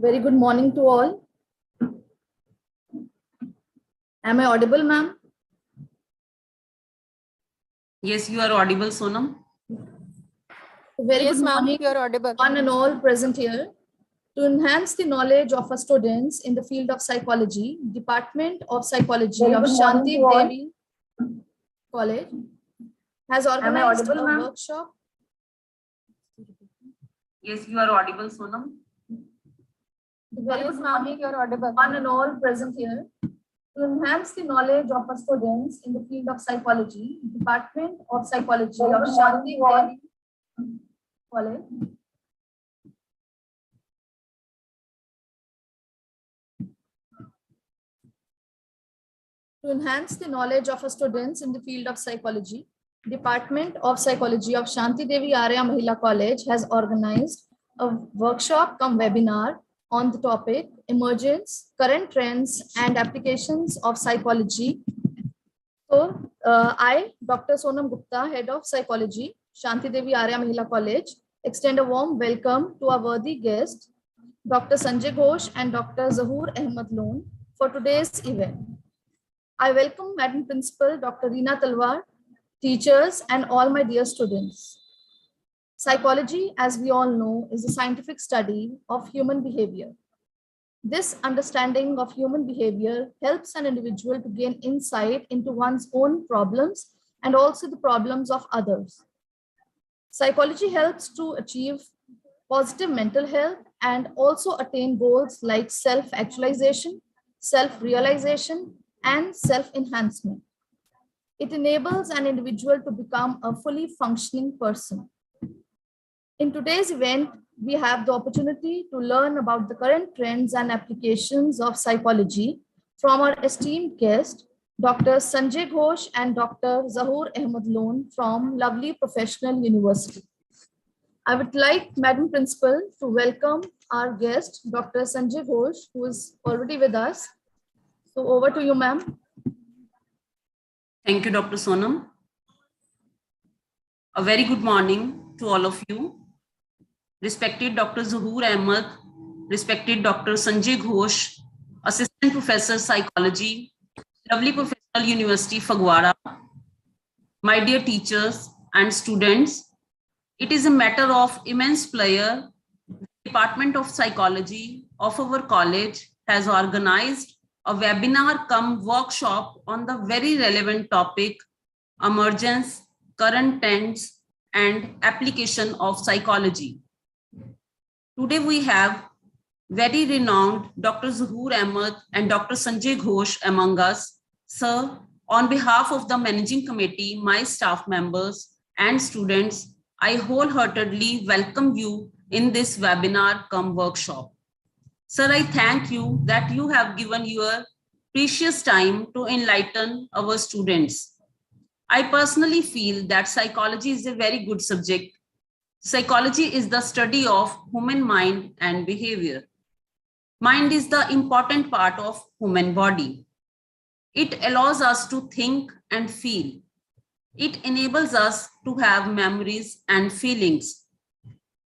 Very good morning to all. Am I audible, ma'am? Yes, you are audible, Sonam. Very Yes, good ma'am, morning, you are audible. one and all present here. To enhance the knowledge of our students in the field of psychology, Department of Psychology of Shanti Devi College has organized a workshop. Yes, you are audible, Sonam. Very Yes, good ma'am, morning, you are audible. one and all present here. To enhance the knowledge of our students in the field of psychology, Department of Psychology of Shanti Devi College to enhance the knowledge of our students in the field of psychology, Department of Psychology of Shanti Devi Arya Mahila College has organized a workshop cum webinar on the topic Emergence, Current Trends and Applications of Psychology. So, I, Dr. Sonam Gupta, Head of Psychology, Shanti Devi Arya Mahila College, extend a warm welcome to our worthy guests, Dr. Sanjay Ghosh and Dr. Zahoor Ahmed Loon, for today's event. I welcome Madam Principal, Dr. Reena Talwar, teachers, and all my dear students. Psychology, as we all know, is a scientific study of human behavior. This understanding of human behavior helps an individual to gain insight into one's own problems and also the problems of others. Psychology helps to achieve positive mental health and also attain goals like self-actualization, self-realization, and self-enhancement. It enables an individual to become a fully functioning person. In today's event, we have the opportunity to learn about the current trends and applications of psychology from our esteemed guest, Dr. Sanjay Ghosh and Dr. Zahoor Ahmed Loon from Lovely Professional University. I would like Madam Principal to welcome our guest, Dr. Sanjay Ghosh, who is already with us. So over to you, ma'am. Thank you, Dr. Sonam. A very good morning to all of you. Respected Dr. Zahoor Ahmed, respected Dr. Sanjay Ghosh, Assistant Professor Psychology, Lovely Professional University, Fagwara. My dear teachers and students, it is a matter of immense pleasure. The Department of Psychology of our college has organized a webinar cum workshop on the very relevant topic, Emergence, Current Trends and Application of Psychology. Today we have very renowned Dr. Zahoor Ahmed and Dr. Sanjay Ghosh among us. Sir, on behalf of the Managing Committee, my staff members and students, I wholeheartedly welcome you in this webinar cum workshop. Sir, I thank you that you have given your precious time to enlighten our students. I personally feel that psychology is a very good subject. Psychology is the study of human mind and behavior. Mind is the important part of human body. It allows us to think and feel. It enables us to have memories and feelings.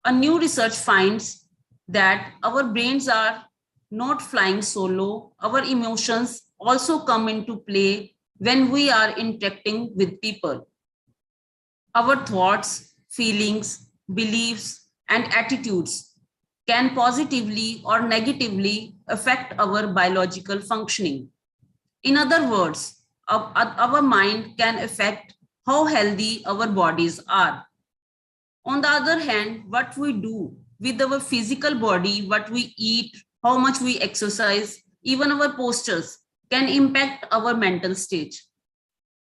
A new research finds that our brains are not flying solo. Our emotions also come into play when we are interacting with people. Our thoughts, feelings, beliefs, and attitudes can positively or negatively affect our biological functioning. In other words, our mind can affect how healthy our bodies are. On the other hand, what we do with our physical body, what we eat, how much we exercise, even our postures can impact our mental state.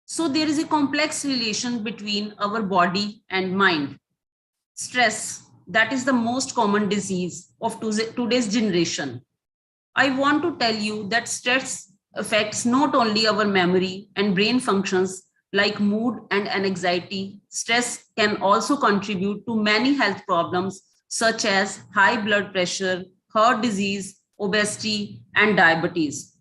So there is a complex relation between our body and mind. Stress, that is the most common disease of today's generation. I want to tell you that stress affects not only our memory and brain functions like mood and anxiety. Stress can also contribute to many health problems such as high blood pressure, heart disease, obesity, and diabetes.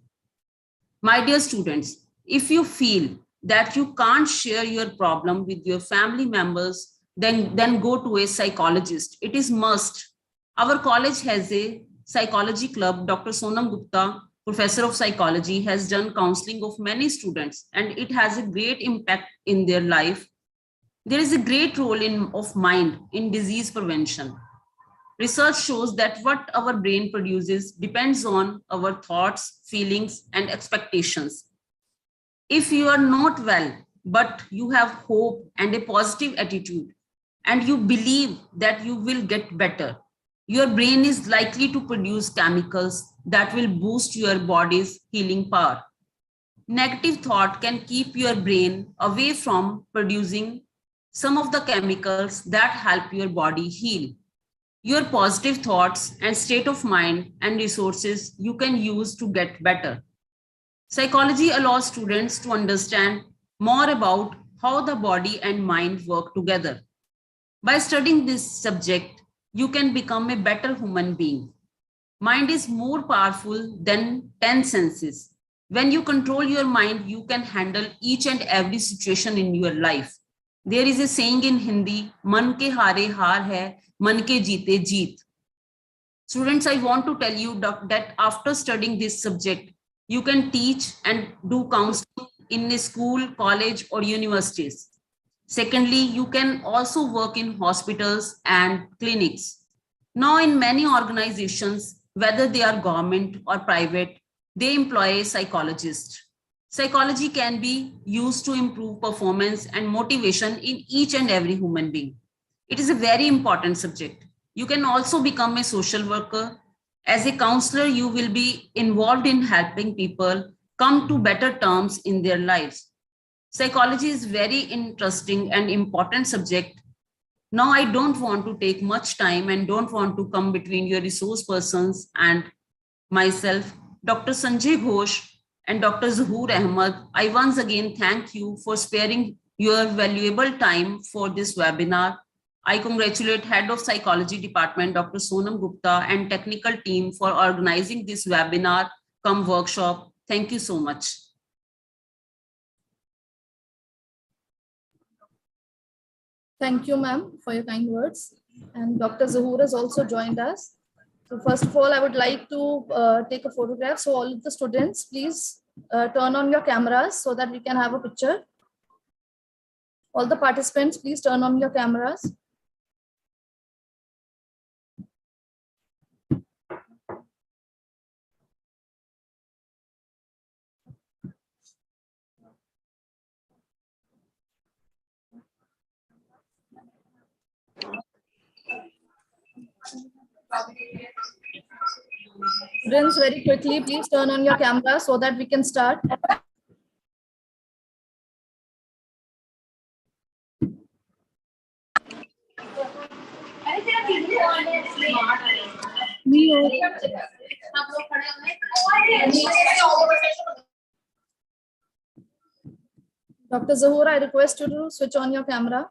My dear students, if you feel that you can't share your problem with your family members, then go to a psychologist. It is must. Our college has a Psychology Club, Dr. Sonam Gupta, Professor of Psychology, has done counseling of many students, and it has a great impact in their life. There is a great role of mind in disease prevention. Research shows that what our brain produces depends on our thoughts, feelings, and expectations. If you are not well, but you have hope and a positive attitude, and you believe that you will get better, your brain is likely to produce chemicals that will boost your body's healing power. Negative thought can keep your brain away from producing some of the chemicals that help your body heal. Your positive thoughts and state of mind and resources you can use to get better. Psychology allows students to understand more about how the body and mind work together. By studying this subject, you can become a better human being. Mind is more powerful than 10 senses. When you control your mind, you can handle each and every situation in your life. There is a saying in Hindi, man ke haare haar hai, man ke jeete jeet. Students, I want to tell you that after studying this subject, you can teach and do counseling in a school, college, or universities. Secondly, you can also work in hospitals and clinics. Now, in many organizations, whether they are government or private, they employ a psychologist. Psychology can be used to improve performance and motivation in each and every human being. It is a very important subject. You can also become a social worker. As a counselor, you will be involved in helping people come to better terms in their lives. Psychology is very interesting and important subject. Now, I don't want to take much time and don't want to come between your resource persons and myself. Dr. Sanjay Ghosh and Dr. Zahoor Ahmed, I once again thank you for sparing your valuable time for this webinar. I congratulate Head of Psychology Department, Dr. Sonam Gupta, and technical team for organizing this webinar cum workshop. Thank you so much. Thank you, ma'am, for your kind words. And Dr. Zahoor has also joined us. So first of all, I would like to take a photograph. So all of the students, please turn on your cameras so that we can have a picture. All the participants, please turn on your cameras. Students, very quickly, please turn on your camera so that we can start. Dr. Zahoor, I request you to switch on your camera.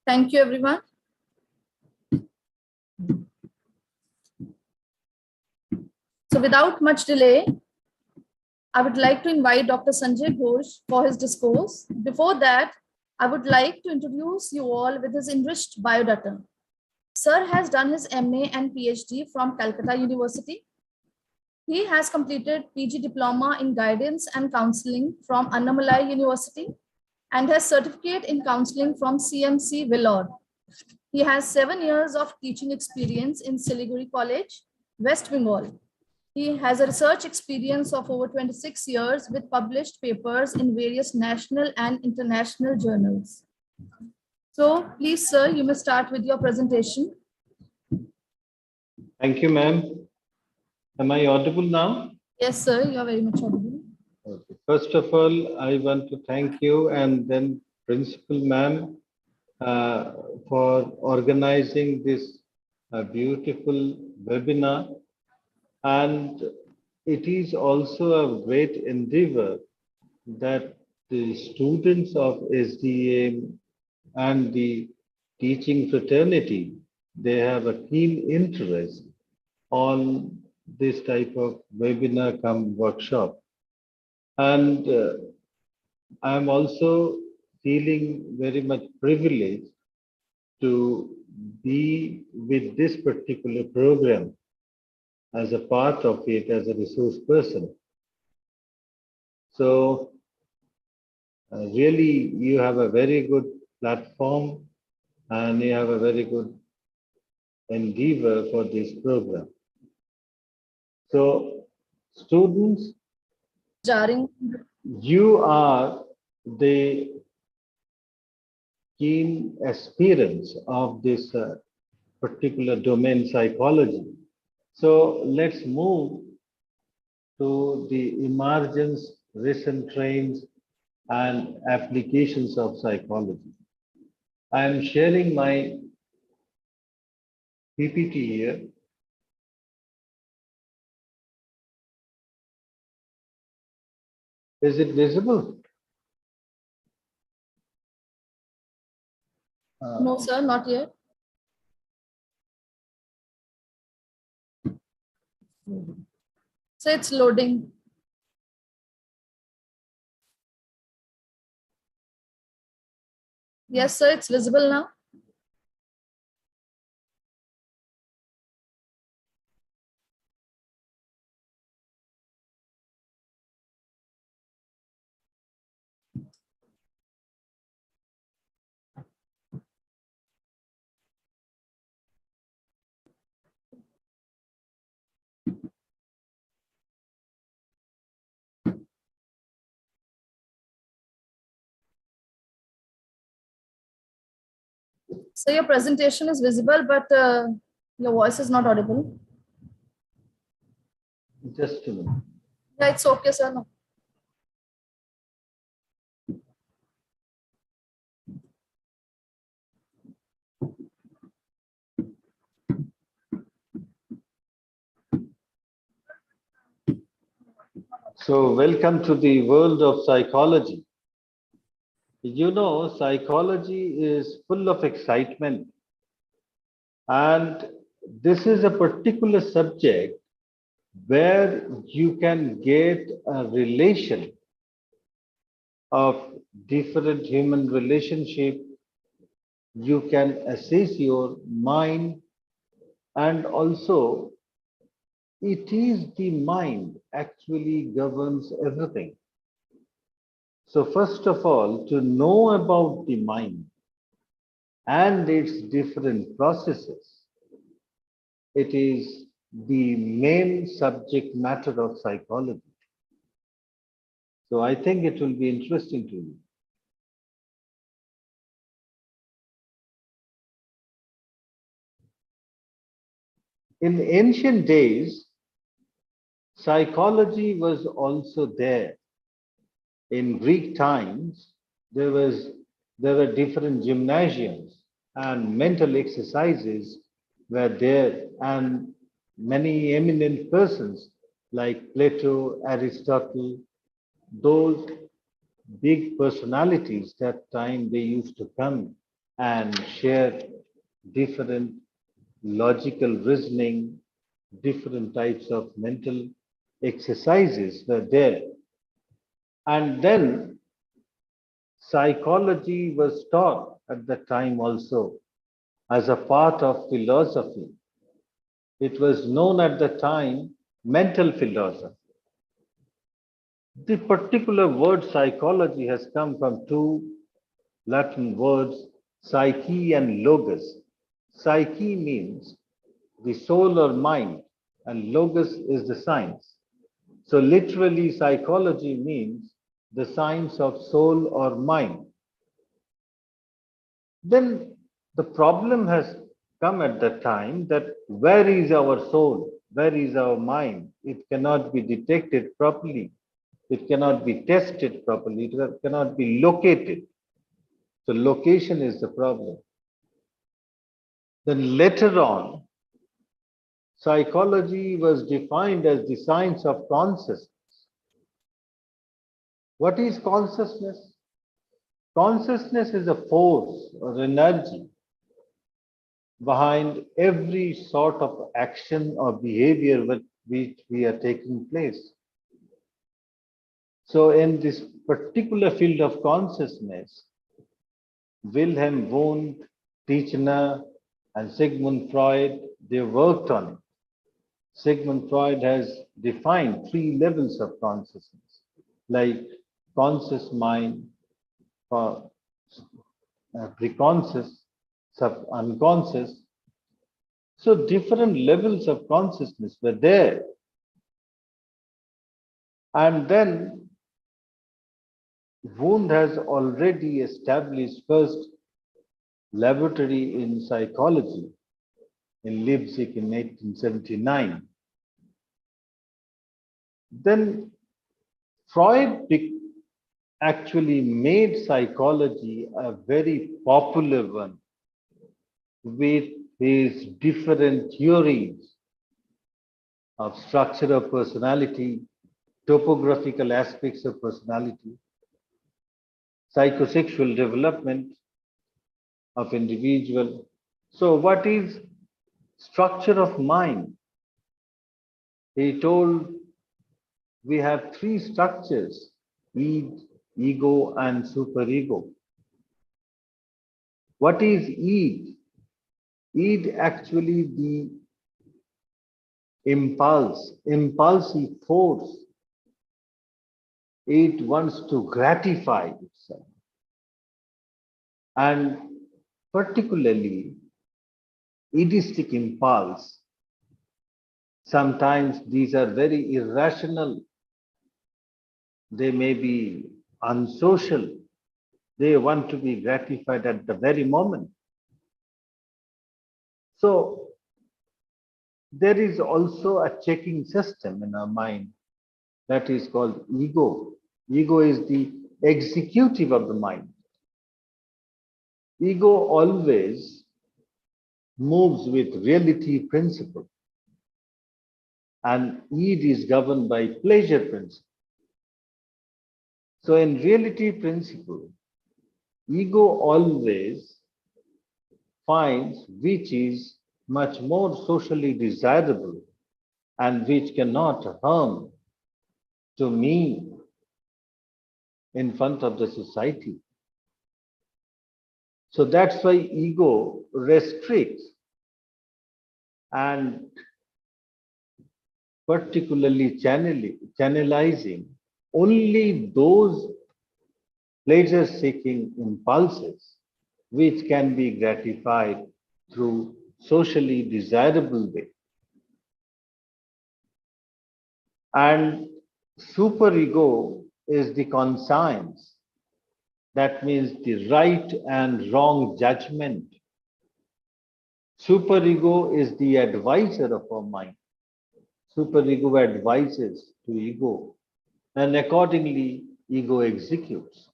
Thank you, everyone. So without much delay, I would like to invite Dr. Sanjay Ghosh for his discourse. Before that, I would like to introduce you all with his enriched biodata. Sir has done his MA and PhD from Calcutta University. He has completed PG Diploma in Guidance and Counseling from Annamalai University and has certificate in counseling from CMC Vellore. He has 7 years of teaching experience in Siliguri College, West Bengal. He has a research experience of over 26 years with published papers in various national and international journals. So please, sir, you may start with your presentation. Thank you, ma'am. Am I audible now? Yes, sir, you are very much audible. Okay. First of all, I want to thank you and then Principal Ma'am for organizing this beautiful webinar. And it is also a great endeavor that the students of SDAM and the teaching fraternity, they have a keen interest on this type of webinar come workshop. And I'm also feeling very much privileged to be with this particular program as a part of it as a resource person. So really, you have a very good platform and you have a very good endeavor for this program. So students, Jarring. you are the keen aspirants of this particular domain psychology. So let's move to the emergence, recent trends, and applications of psychology. I am sharing my PPT here. Is it visible? No, sir, not yet. So it's loading. Yes, sir, it's visible now. So your presentation is visible, but your voice is not audible. Just a minute. Yeah, it's okay, sir. No. So, welcome to the world of psychology. You know, psychology is full of excitement, and this is a particular subject where you can get a relation of different human relationship. You can assess your mind, and also it is the mind actually governs everything. So first of all, to know about the mind and its different processes, it is the main subject matter of psychology. So I think it will be interesting to you. In ancient days, psychology was also there. In Greek times, there was there were different gymnasiums and mental exercises were there, and many eminent persons like Plato, Aristotle, those big personalities that time they used to come and share different logical reasoning, different types of mental exercises were there. And then psychology was taught at the time also as a part of philosophy. It was known at the time mental philosophy. The particular word psychology has come from two Latin words, psyche and logos. Psyche means the soul or mind, and logos is the science. So literally, psychology means the science of soul or mind. Then the problem has come at that time that where is our soul? where is our mind? It cannot be detected properly. It cannot be tested properly. It cannot be located. So location is the problem. Then later on, psychology was defined as the science of consciousness. What is consciousness? Consciousness is a force or energy behind every sort of action or behavior which we are taking place. So in this particular field of consciousness, Wilhelm Wundt, Titchener, and Sigmund Freud, they worked on it. Sigmund Freud has defined 3 levels of consciousness, like conscious mind, preconscious, unconscious. So different levels of consciousness were there. And then Wundt has already established first laboratory in psychology in Leipzig in 1879. Then Freud actually made psychology a very popular one with his different theories of structure of personality, topographical aspects of personality, psychosexual development of individual. So what is structure of mind? He told we have 3 structures, id, ego, and superego. What is id? Id actually the impulsive force. It wants to gratify itself. And particularly, idistic impulse, sometimes these are very irrational. They may be unsocial. They want to be gratified at the very moment. So there is also a checking system in our mind that is called ego. Ego is the executive of the mind. Ego always moves with reality principle, and id is governed by pleasure principle. So in reality principle, ego always finds which is much more socially desirable and which cannot harm to me in front of the society. So that's why ego restricts and particularly channelizing only those pleasure-seeking impulses which can be gratified through socially desirable way. And superego is the conscience. That means the right and wrong judgment. Superego is the advisor of our mind. Superego advises to ego, and accordingly, ego executes.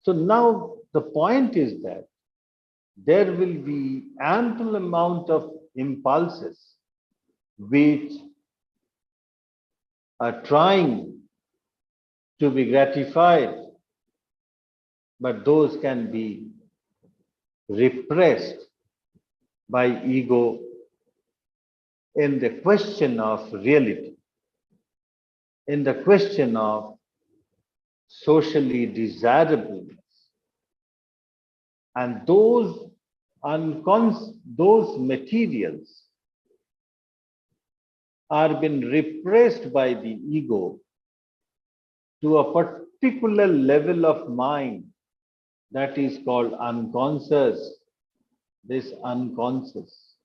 So now the point is that there will be ample amount of impulses which are trying to be gratified, but those can be repressed by ego in the question of reality, in the question of socially desirableness. And those materials are being repressed by the ego to a particular level of mind that is called unconscious, this unconscious.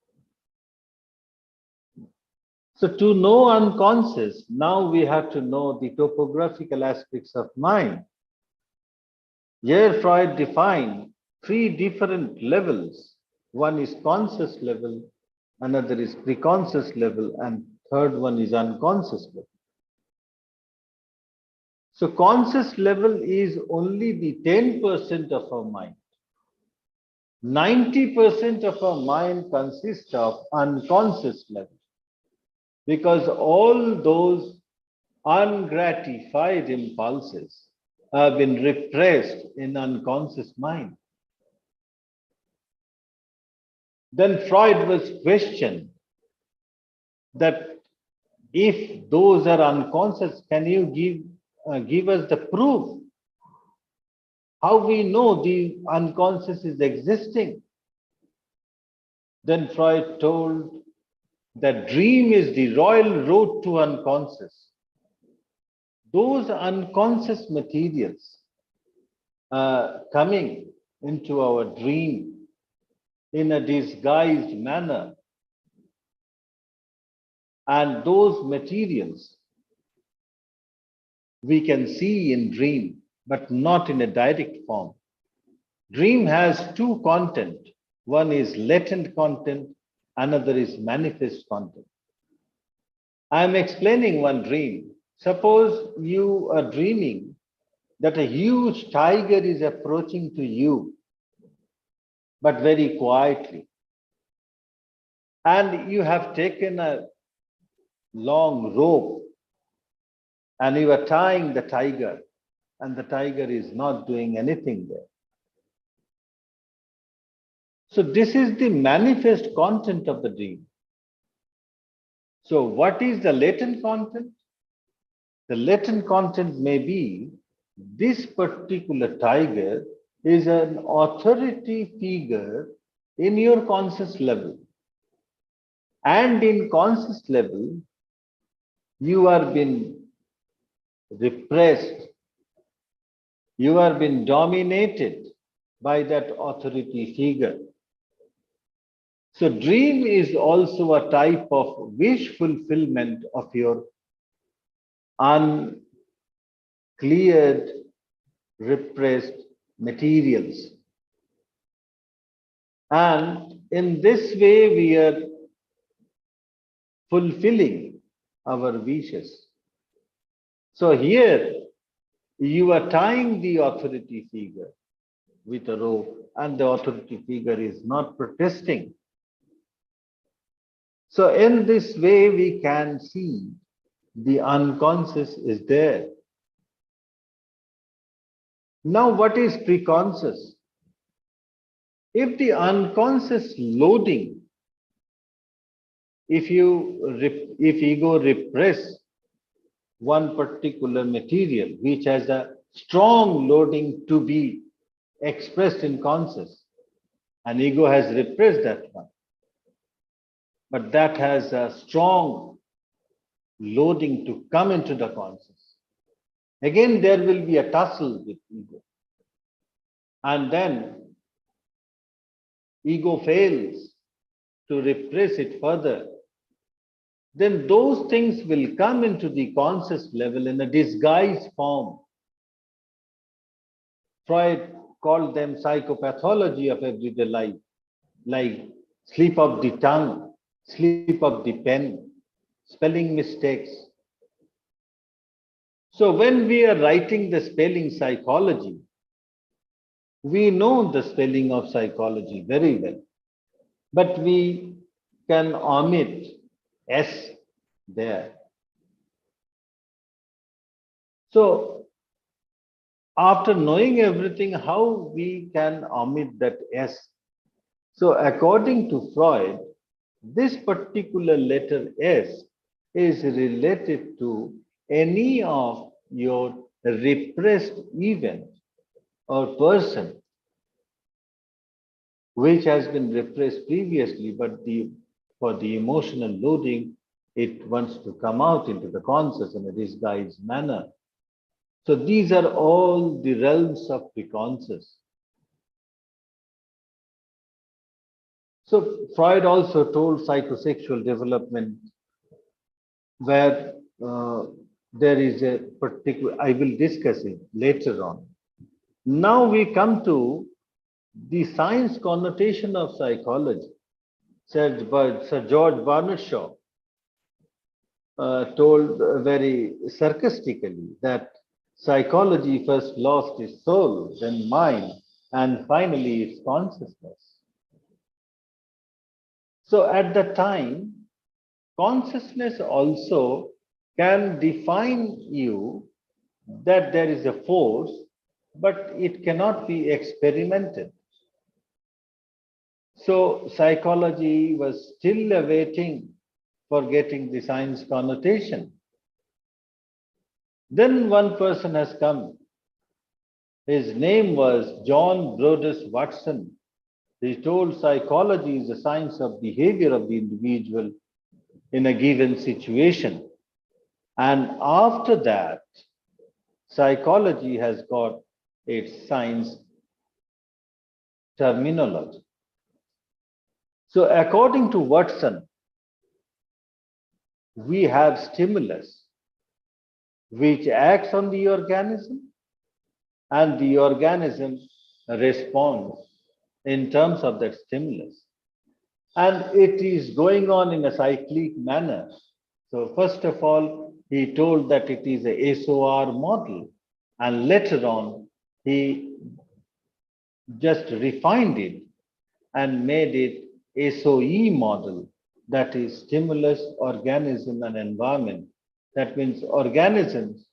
So to know unconscious, now we have to know the topographical aspects of mind. Here Freud defined 3 different levels. One is conscious level, another is preconscious level, and third one is unconscious level. So conscious level is only the 10% of our mind. 90% of our mind consists of unconscious level, because all those ungratified impulses have been repressed in unconscious mind. Then Freud was questioned that if those are unconscious, can you give us the proof? How we know the unconscious is existing? Then Freud told that dream is the royal road to unconscious. Those unconscious materials coming into our dream in a disguised manner, and those materials we can see in dream, but not in a direct form. Dream has two content. One is latent content, another is manifest content. I'm explaining one dream. Suppose you are dreaming that a huge tiger is approaching to you, but very quietly. And you have taken a long rope and you are tying the tiger, and the tiger is not doing anything there. So this is the manifest content of the dream. So what is the latent content? The latent content may be this particular tiger is an authority figure in your conscious level. And in conscious level, you are being repressed, you are being dominated by that authority figure. So dream is also a type of wish fulfillment of your uncleared, repressed materials. And in this way, we are fulfilling our wishes. So here, you are tying the authority figure with a rope, and the authority figure is not protesting. So in this way, we can see the unconscious is there. Now, what is preconscious? If the unconscious loading, if ego repress one particular material which has a strong loading to be expressed in conscious, and ego has repressed that one, but that has a strong loading to come into the conscious. Again, there will be a tussle with ego. And then ego fails to repress it further. Then those things will come into the conscious level in a disguised form. Freud called them psychopathology of everyday life, like slip of the tongue, slip of the pen, spelling mistakes. So when we are writing the spelling psychology, we know the spelling of psychology very well, but we can omit S there. So after knowing everything, how we can omit that S? So according to Freud, this particular letter S is related to any of your repressed event or person which has been repressed previously, but for the emotional loading, it wants to come out into the conscious in a disguised manner. So these are all the realms of the conscious. So Freud also told psychosexual development where there is a particular, I will discuss it later on. Now we come to the science connotation of psychology. said by Sir George Bernard Shaw, told very sarcastically that psychology first lost its soul, then mind, and finally its consciousness. So at the time, consciousness also can define you that there is a force, but it cannot be experimented. So psychology was still awaiting for getting the science connotation. Then one person has come. His name was John Brodess Watson. He told psychology is the science of behavior of the individual in a given situation. And after that, psychology has got its science terminology. So according to Watson, we have stimulus which acts on the organism and the organism responds in terms of that stimulus. And it is going on in a cyclic manner. So first of all, he told that it is a SOR model, and later on, he just refined it and made it SOE model, that is stimulus, organism, and environment. That means organisms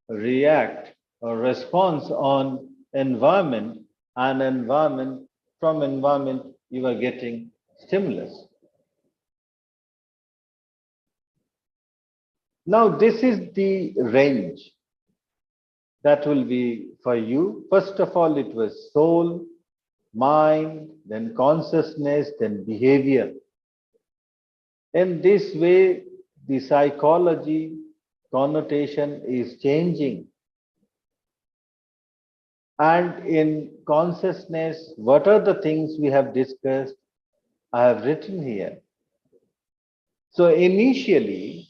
react or response on environment, and environment, from environment you are getting stimulus. Now this is the range that will be for you. First of all, it was soul, mind, then consciousness, then behavior. In this way, the psychology connotation is changing. And in consciousness, what are the things we have discussed? I have written here. So initially,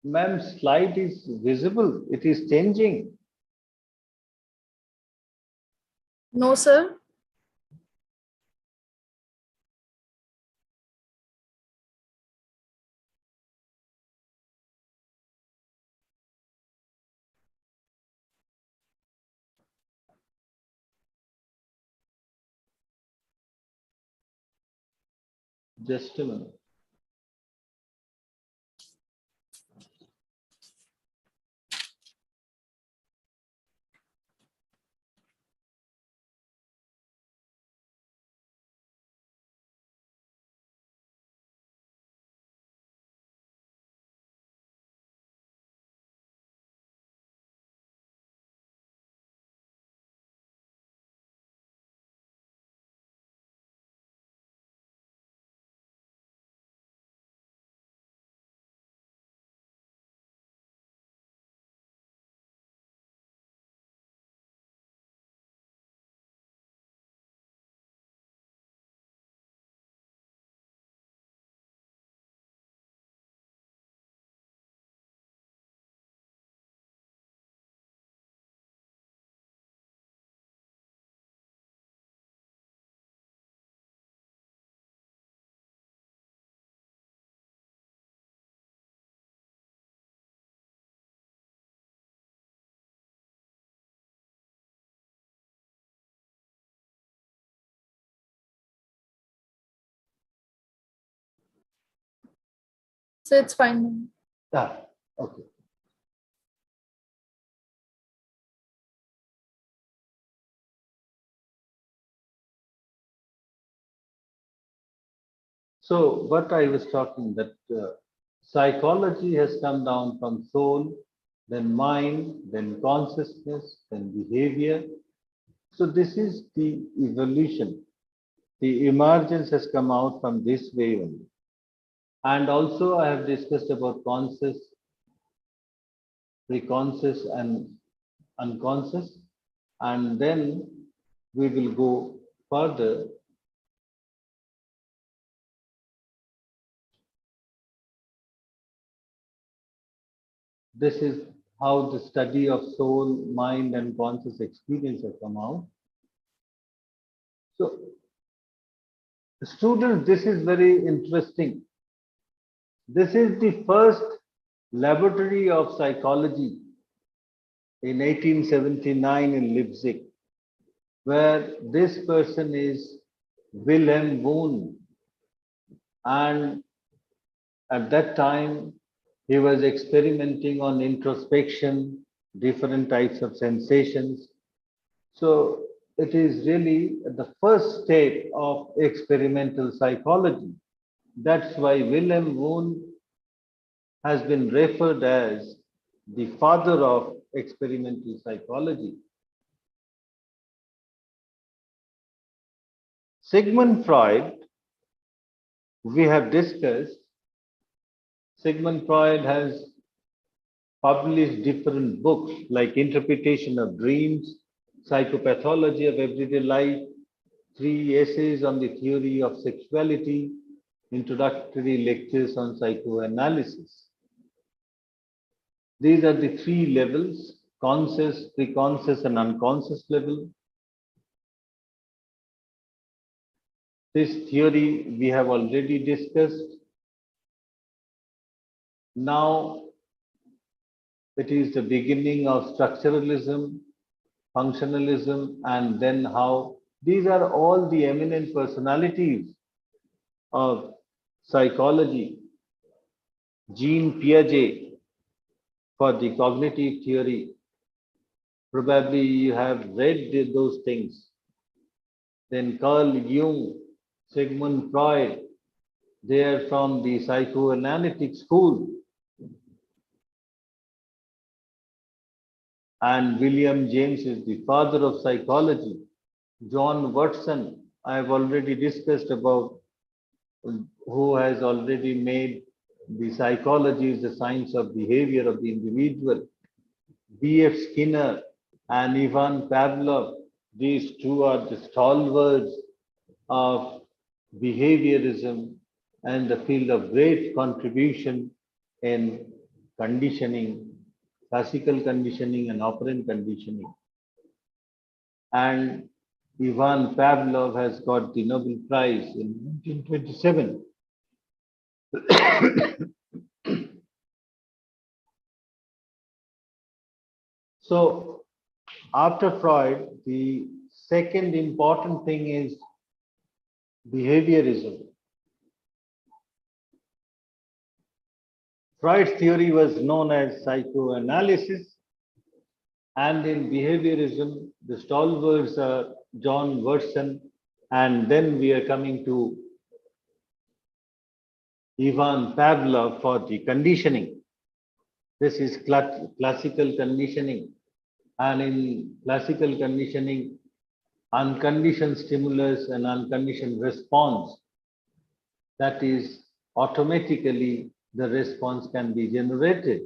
ma'am, slide is visible. It is changing. No, sir. Just a minute. So it's fine. Ah, okay. So what I was talking that psychology has come down from soul, then mind, then consciousness, then behavior. So this is the evolution. The emergence has come out from this way only. And also I have discussed about conscious, preconscious, and unconscious. And then we will go further This is how the study of soul, mind, and conscious experience has come out. So, students, this is very interesting. This is the first laboratory of psychology in 1879 in Leipzig, where this person is Wilhelm Wundt. And at that time, he was experimenting on introspection, different types of sensations. So it is really the first step of experimental psychology. That's why Wilhelm Wundt has been referred as the father of experimental psychology. Sigmund Freud, we have discussed. Sigmund Freud has published different books like Interpretation of Dreams, Psychopathology of Everyday Life, 3 essays on the theory of sexuality, introductory lectures on psychoanalysis. These are the 3 levels: conscious, pre-conscious, and unconscious level. This theory we have already discussed. Now it is the beginning of structuralism, functionalism, and then how these are all the eminent personalities of psychology. Jean Piaget for the cognitive theory. Probably you have read those things. Then Carl Jung, Sigmund Freud, they are from the psychoanalytic school. And William James is the father of psychology. John Watson, I have already discussed about, who has already made the psychology is the science of behavior of the individual. B.F. Skinner and Ivan Pavlov, these two are the stalwarts of behaviorism and the field of great contribution in conditioning, classical conditioning and operant conditioning. And Ivan Pavlov has got the Nobel Prize in 1927. So after Freud, the second important thing is behaviorism. Freud's theory was known as psychoanalysis, and in behaviorism, the stalwarts are John Watson, and then we are coming to Ivan Pavlov for the conditioning. This is classical conditioning, and in classical conditioning, unconditioned stimulus and unconditioned response, that is automatically the response can be generated.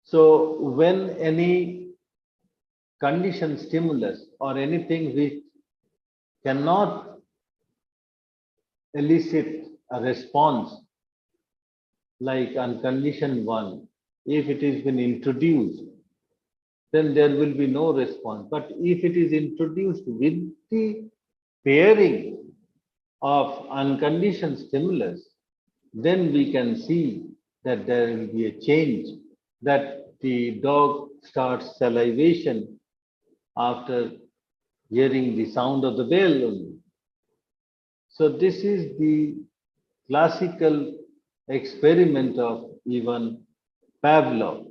So when any conditioned stimulus or anything which cannot elicit a response, like unconditioned one, if it has been introduced, then there will be no response. But if it is introduced with the pairing of unconditioned stimulus, then we can see that there will be a change, that the dog starts salivation after hearing the sound of the bell only. So this is the classical experiment of Ivan Pavlov.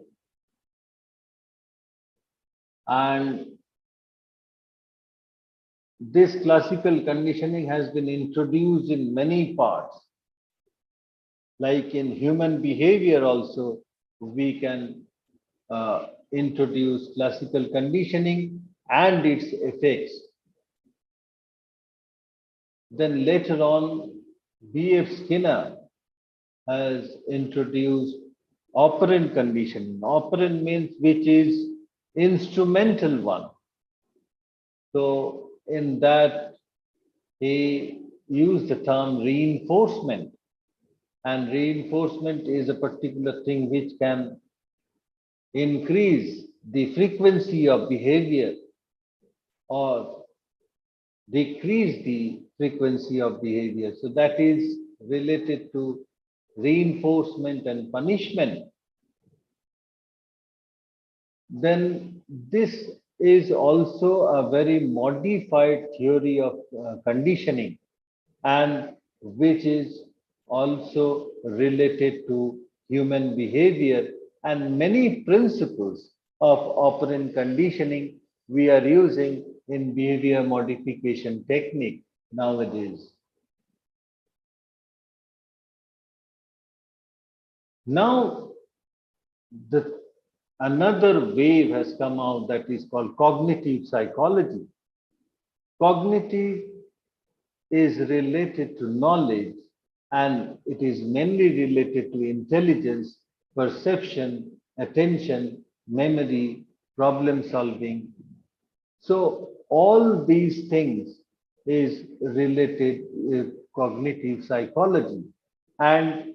And this classical conditioning has been introduced in many parts. Like in human behavior also, we can introduce classical conditioning and its effects. Then later on, B.F. Skinner has introduced operant conditioning. Operant means which is instrumental one. So in that, he used the term reinforcement. And reinforcement is a particular thing which can increase the frequency of behavior or decrease the frequency of behavior. So that is related to reinforcement and punishment. Then this is also a very modified theory of conditioning, and which is also related to human behavior, and many principles of operant conditioning we are using in behavior modification technique nowadays. Now, the another wave has come out that is called cognitive psychology. Cognitive is related to knowledge, and it is mainly related to intelligence, perception, attention, memory, problem solving. So all these things is related with cognitive psychology. And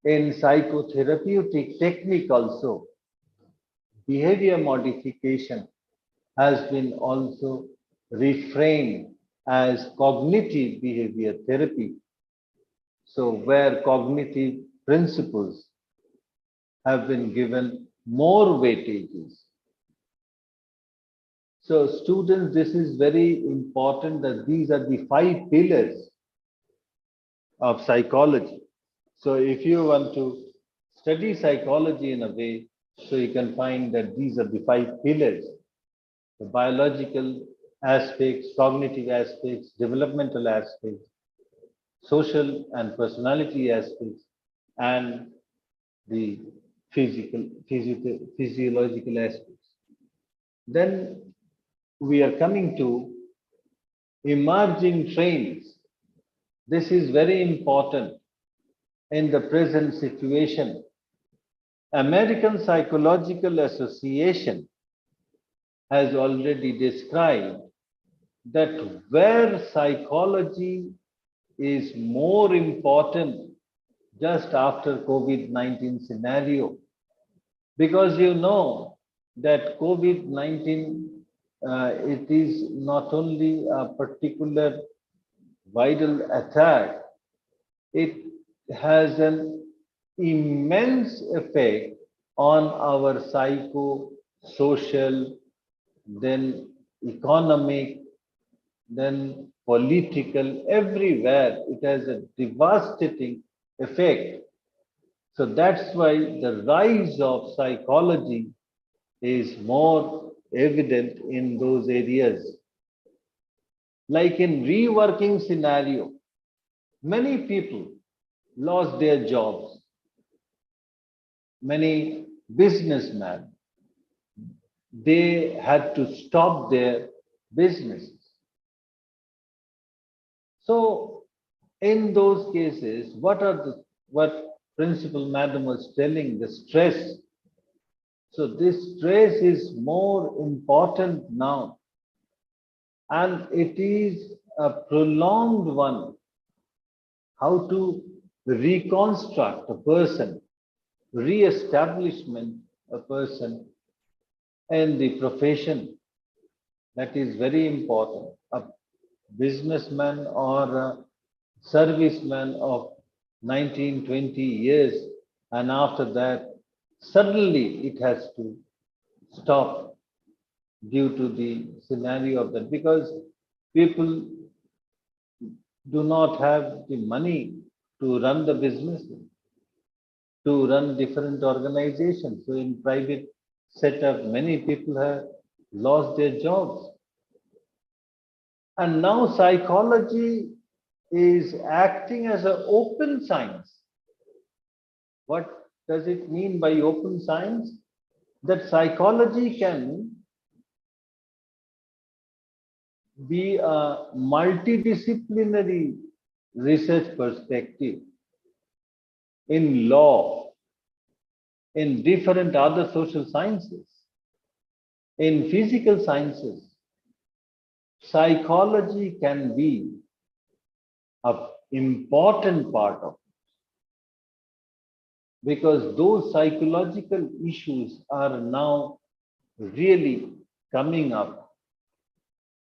in psychotherapeutic technique also, behavior modification has been also reframed as cognitive behavior therapy. So where cognitive principles have been given more weightages. So students, this is very important that these are the 5 pillars of psychology. So if you want to study psychology in a way, so you can find that these are the 5 pillars: the biological aspects, cognitive aspects, developmental aspects, social and personality aspects, and the physiological aspects. Then we are coming to emerging trends. This is very important in the present situation. American Psychological Association has already described that where psychology is more important just after COVID-19 scenario, because you know that COVID-19, it is not only a particular viral attack, it has an immense effect on our psycho, social, then economic, then political, everywhere. It has a devastating effect. So that's why the rise of psychology is more evident in those areas. Like in reworking scenario, many people lost their jobs. Many businessmen, they had to stop their businesses. So in those cases, what Principal Madam was telling, the stress. So this stress is more important now, and it is a prolonged one. How to reconstruct a person, re-establishment a person in the profession, that is very important. A businessman or a serviceman of 19, 20 years, and after that, suddenly it has to stop due to the scenario of that, because people do not have the money to run the business, to run different organizations. So in private setup, many people have lost their jobs. And now psychology is acting as an open science. What does it mean by open science? That psychology can be a multidisciplinary research perspective in law, in different other social sciences, in physical sciences. Psychology can be an important part of it. because those psychological issues are now really coming up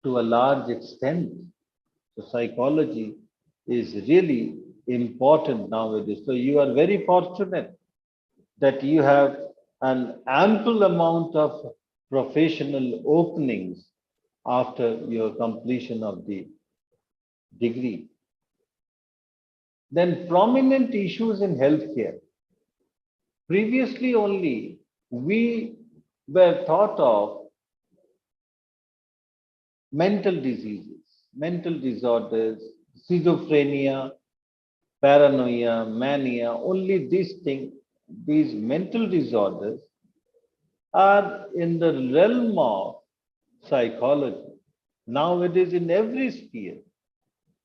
to a large extent. So psychology is really important nowadays. So you are very fortunate that you have an ample amount of professional openings after your completion of the degree. Then prominent issues in healthcare. Previously only we were thought of mental diseases, mental disorders, schizophrenia, paranoia, mania, only these mental disorders are in the realm of psychology. Now it is in every sphere,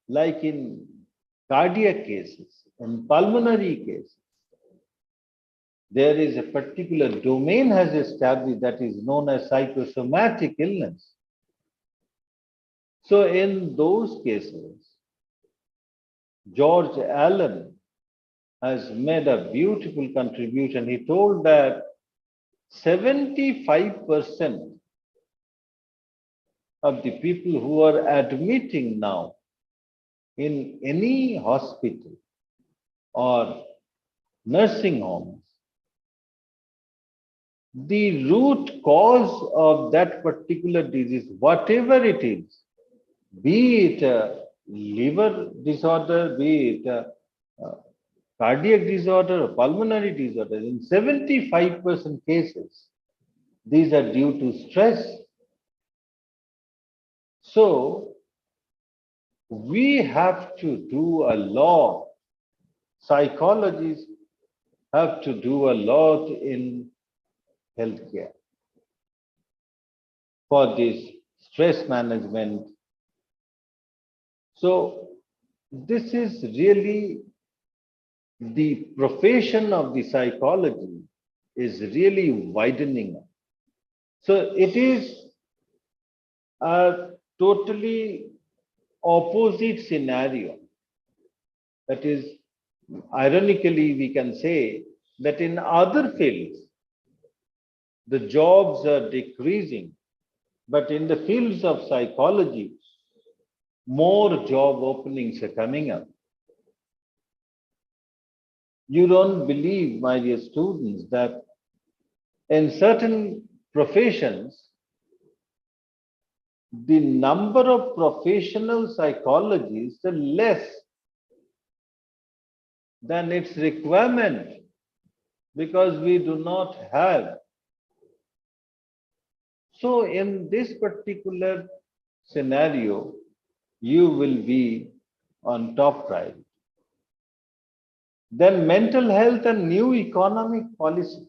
like in cardiac cases, in pulmonary cases. There is a particular domain has established that is known as psychosomatic illness. So in those cases, George Allen has made a beautiful contribution. He told that 75% of the people who are admitting now in any hospital or nursing homes, the root cause of that particular disease, whatever it is, be it a liver disorder, be it a cardiac disorder or pulmonary disorder, in 75% cases, these are due to stress. So we have to do a lot. Psychologists have to do a lot in healthcare for this stress management. So this is really the profession of the psychology is really widening. So it is a totally opposite scenario. That is, ironically, we can say that in other fields, the jobs are decreasing, but in the fields of psychology, more job openings are coming up. You don't believe, my dear students, that in certain professions, the number of professional psychologists are less than its requirement because we do not have. So in this particular scenario, you will be on top priority. Then mental health and new economic policy.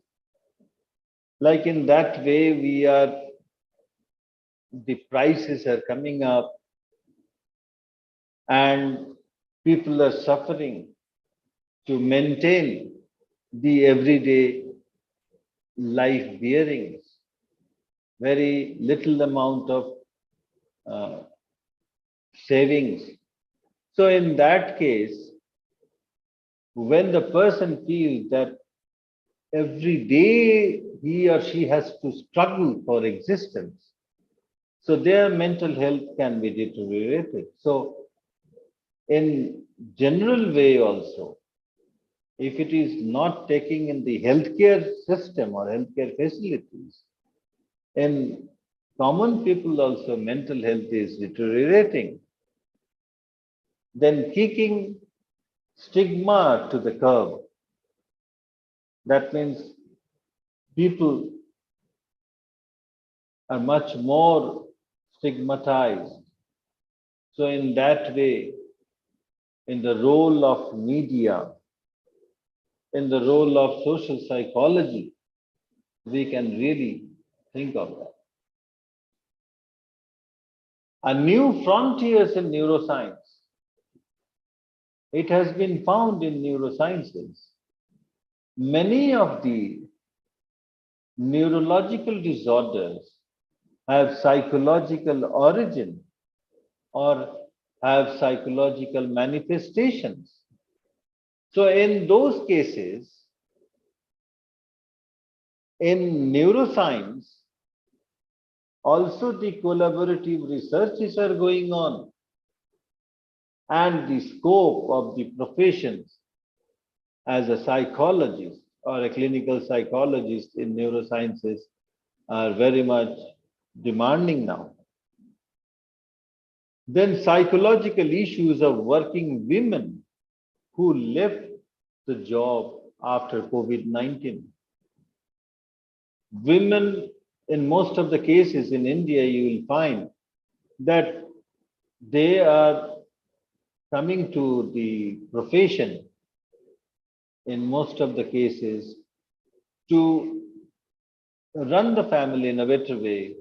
Like in that way, the prices are coming up and people are suffering to maintain the everyday life bearings. Very little amount of savings. So in that case, when the person feels that every day he or she has to struggle for existence, so their mental health can be deteriorated. So in general way also, if it is not taking in the healthcare system or healthcare facilities, in common people also mental health is deteriorating. Then kicking stigma to the curb. That means people are much more stigmatized. So in that way, in the role of media, in the role of social psychology, we can really think of that. A new frontiers in neuroscience. It has been found in neurosciences. Many of the neurological disorders have psychological origin or have psychological manifestations. So in those cases, In neuroscience, also the collaborative researches are going on, and the scope of the professions as a psychologist or a clinical psychologist in neurosciences are very much demanding now. Then psychological issues of working women who left the job after COVID-19. Women, in most of the cases in India, you will find that they are coming to the profession in most of the cases to run the family in a better way,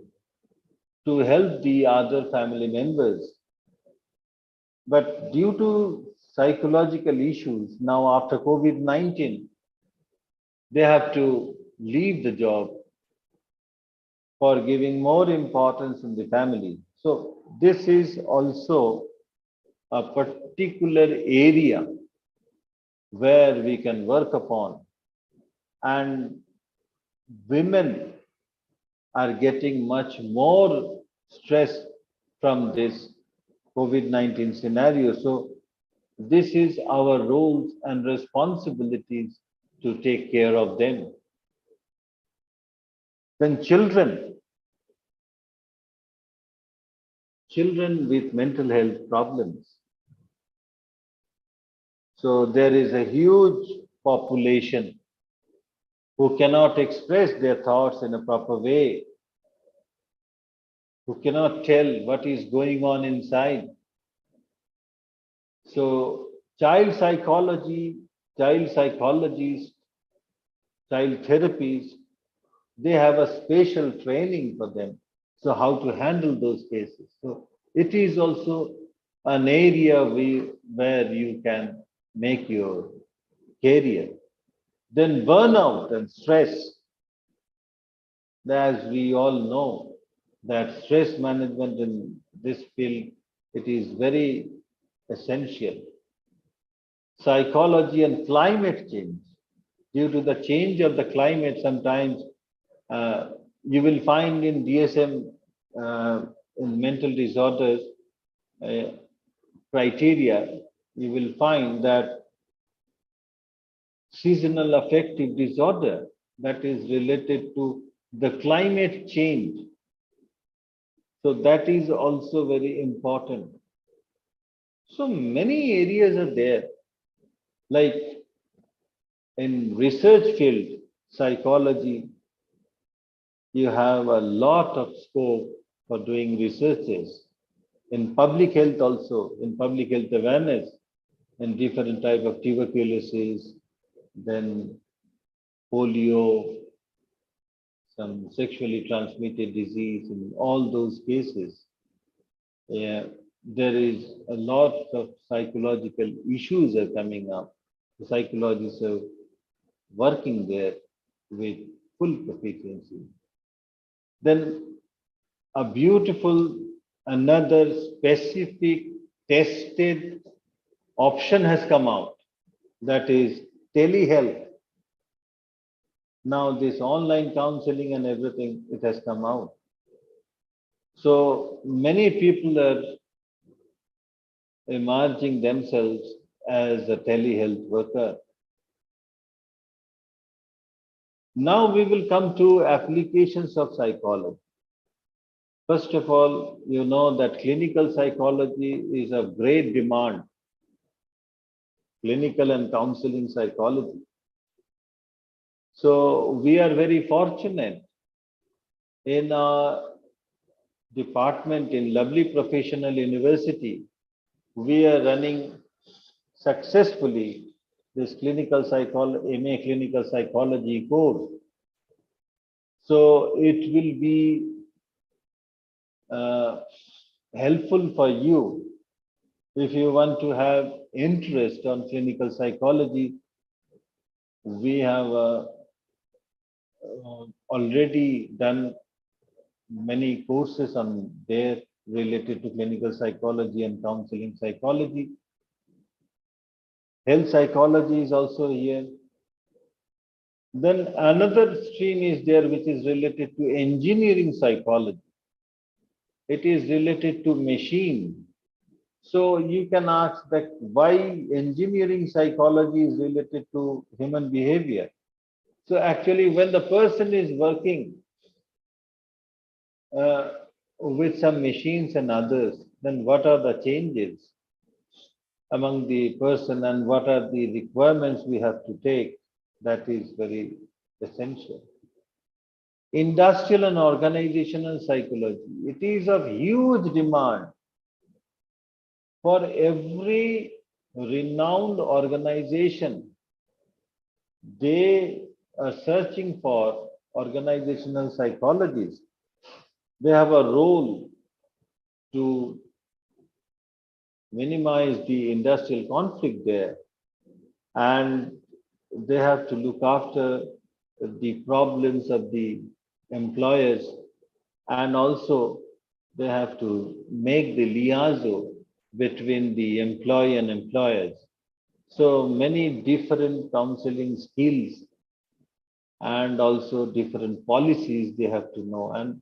to help the other family members. But due to psychological issues, now after COVID-19, they have to leave the job for giving more importance in the family. So this is also a particular area where we can work upon, and women are getting much more stress from this COVID-19 scenario. So this is our roles and responsibilities to take care of them. Then children with mental health problems. So there is a huge population who cannot express their thoughts in a proper way, who cannot tell what is going on inside. So child psychology, child psychologists, child therapies, they have a special training for them. So how to handle those cases. So it is also an area where you can make your career. Then burnout and stress. As we all know, that stress management in this field, it is very essential. Psychology and climate change. Due to the change of the climate, sometimes you will find in DSM, in mental disorders criteria, you will find that seasonal affective disorder, that is related to the climate change. So that is also very important. So many areas are there, like in research field, psychology, you have a lot of scope for doing researches. In public health also, in public health awareness, in different type of tuberculosis, then polio, some sexually transmitted disease, in all those cases, there is a lot of psychological issues are coming up. The psychologists are working there with full proficiency. Then a beautiful, another specific tested option has come out, that is telehealth. Now this online counseling and everything, it has come out. So many people are emerging themselves as a telehealth worker. Now we will come to applications of psychology. First of all, you know that clinical psychology is of great demand. Clinical and counseling psychology. So we are very fortunate in our department in lovely professional university. We are running successfully this clinical psychology, MA clinical psychology course. So it will be helpful for you if you want to have interest on clinical psychology. We have already done many courses on there related to clinical psychology and counseling psychology. Health psychology is also here. Then another stream is there which is related to engineering psychology. It is related to machine. So you can ask that why engineering psychology is related to human behavior. So actually when the person is working uh, with some machines and others, then what are the changes among the person and what are the requirements we have to take? That is very essential. Industrial and organizational psychology. It is of huge demand for every renowned organization. They are searching for organizational psychologists. They have a role to minimize the industrial conflict there, and they have to look after the problems of the employers, and also they have to make the liaison between the employee and employers. So many different counseling skills and also different policies they have to know, and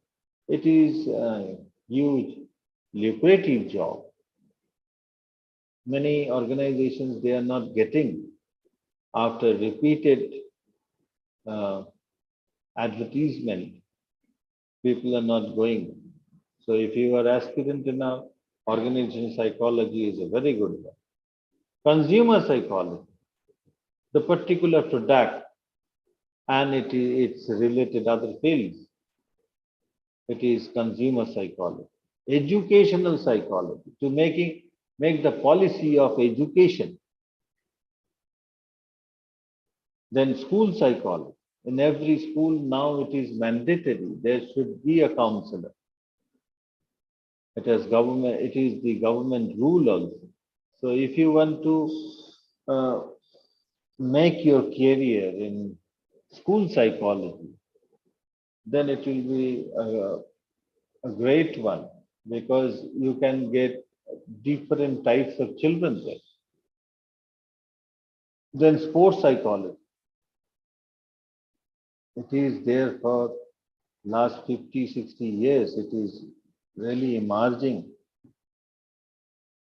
it is a huge lucrative job. Many organizations they are not getting after repeated uh, advertisement, people are not going. So if you are aspirant in a organization psychology is a very good one. Consumer psychology, the particular product and its related other fields. It is consumer psychology. Educational psychology, to make the policy of education. Then school psychology. In every school now it is mandatory. There should be a counselor. It is government. It is the government rule also. So if you want to uh, make your career in school psychology, then it will be a great one because you can get different types of children there. Then sports psychology. It is there for last 50, 60 years. It is really emerging.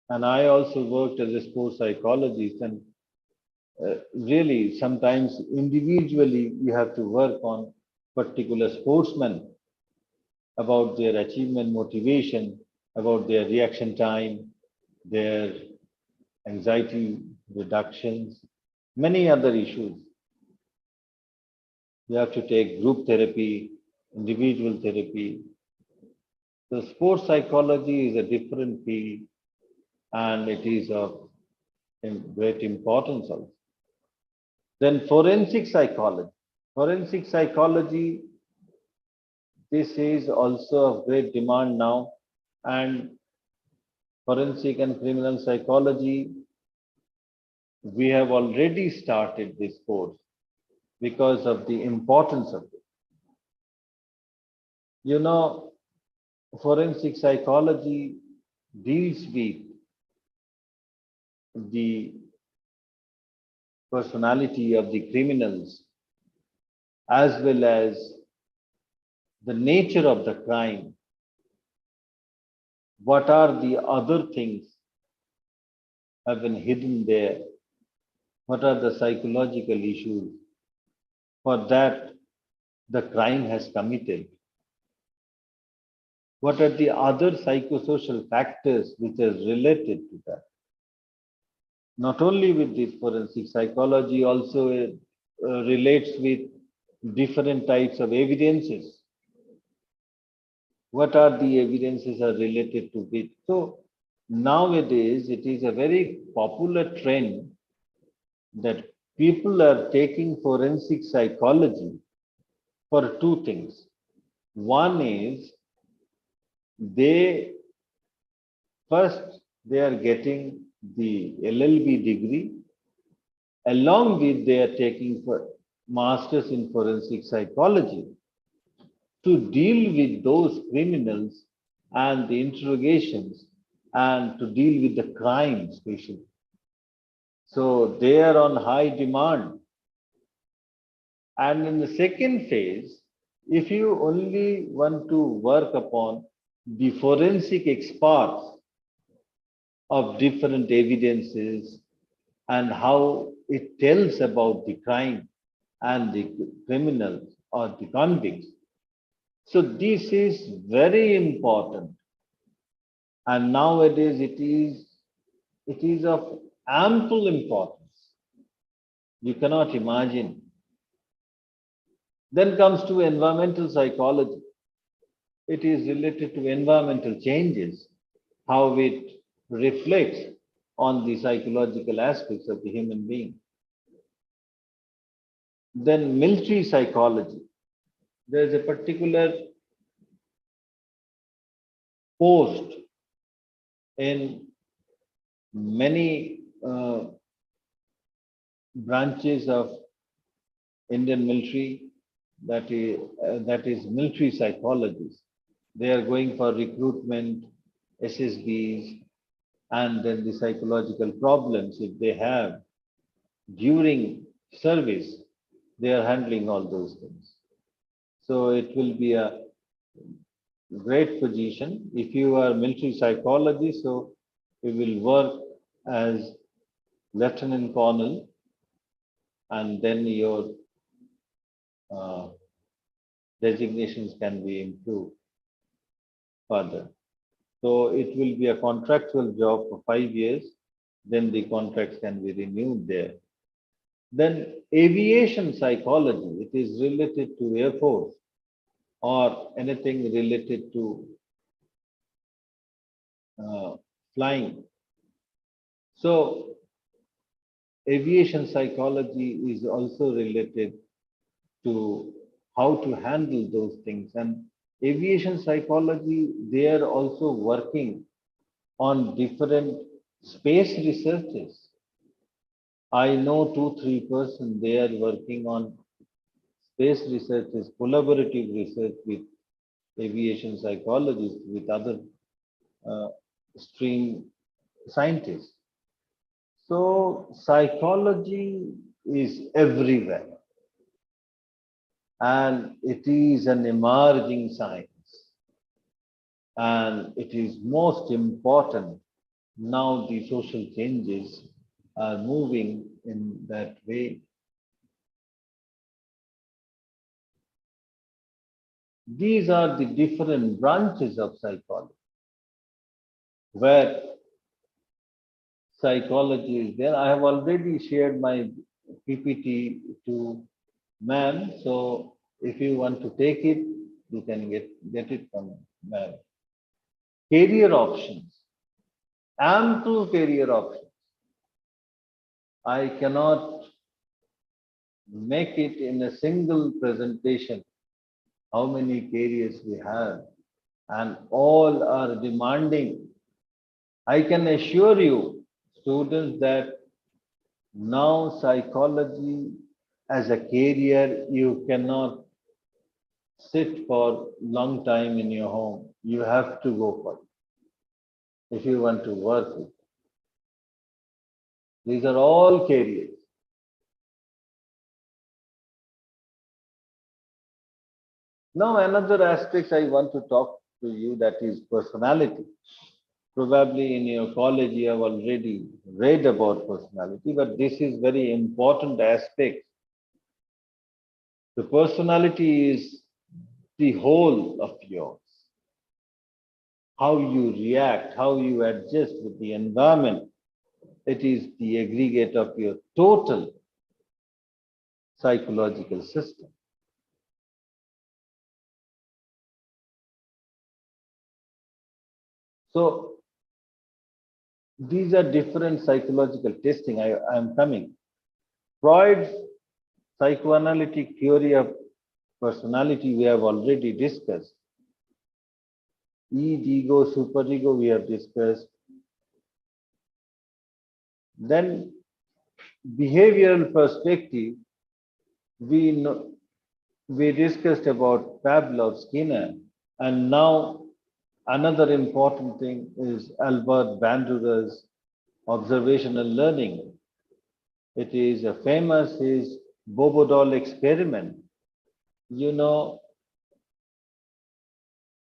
And I also worked as a sports psychologist, and really sometimes individually you have to work on particular sportsmen about their achievement motivation, about their reaction time, their anxiety reductions, many other issues. You have to take group therapy, individual therapy. So sports psychology is a different field and it is of great importance also. Then forensic psychology. Forensic psychology, this is also of great demand now, and forensic and criminal psychology, we have already started this course because of the importance of it. You know, forensic psychology deals with the personality of the criminals as well as the nature of the crime. What are the other things have been hidden there? What are the psychological issues for that the crime has committed? What are the other psychosocial factors which are related to that? Not only with this forensic psychology, also relates with different types of evidences. What are the evidences are related to it? So nowadays it is a very popular trend that people are taking forensic psychology for two things. One is they are getting the LLB degree, along with they are taking for masters in forensic psychology to deal with those criminals and the interrogations and to deal with the crime especially. So they are on high demand. And in the second phase, if you only want to work upon the forensic experts of different evidences and how it tells about the crime and the criminals or the convicts. So this is very important. And nowadays it is of ample importance. You cannot imagine. Then comes to environmental psychology. It is related to environmental changes, how it reflects on the psychological aspects of the human being. Then military psychology. There is a particular post in many branches of Indian military that is military psychologists. They are going for recruitment, SSBs, and then the psychological problems if they have during service, they are handling all those things. So it will be a great position if you are military psychologist. So you will work as lieutenant colonel, and then your designations can be improved further. So it will be a contractual job for 5 years, then the contracts can be renewed there. Then aviation psychology, it is related to Air Force or anything related to flying. So aviation psychology is also related to how to handle those things. And aviation psychology, they are also working on different space researches. I know 2-3 persons, they are working on space researches, collaborative research with aviation psychologists, with other stream scientists. So psychology is everywhere. And it is an emerging science. And it is most important. Now the social changes are moving in that way. These are the different branches of psychology, where psychology is there. I have already shared my PPT to ma'am. So if you want to take it, you can get it from ma'am. Career options, ample career options. I cannot make it in a single presentation how many careers we have, and all are demanding. I can assure you, students, that now psychology as a career, you cannot sit for long time in your home. You have to go for it if you want to work with it. These are all careers. Now another aspect I want to talk to you, that is personality. Probably in your college you have already read about personality, but this is very important aspect. The personality is the whole of yours. How you react, how you adjust with the environment, it is the aggregate of your total psychological system. So these are different psychological testing. I am coming. Freud's psychoanalytic theory of personality we have already discussed. Ego, superego we have discussed. Then behavioral perspective, we discussed about Pavlov, Skinner, and now another important thing is Albert Bandura's observational learning. It is a famous, his Bobo experiment. You know,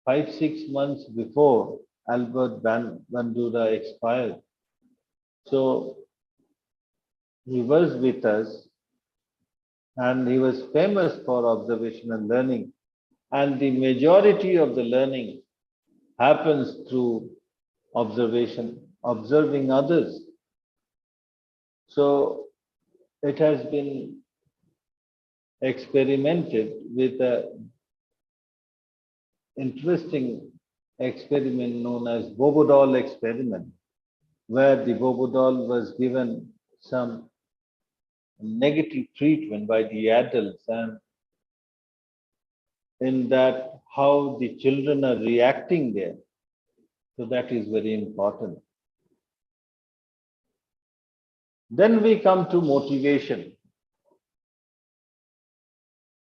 5-6 months before Albert Bandura expired. So he was with us and he was famous for observational learning. And the majority of the learning happens through observation, observing others. So it has been experimented with an interesting experiment known as Bobo experiment, where the Bobo was given some negative treatment by the adults, and in that how the children are reacting there. So that is very important. Then we come to motivation.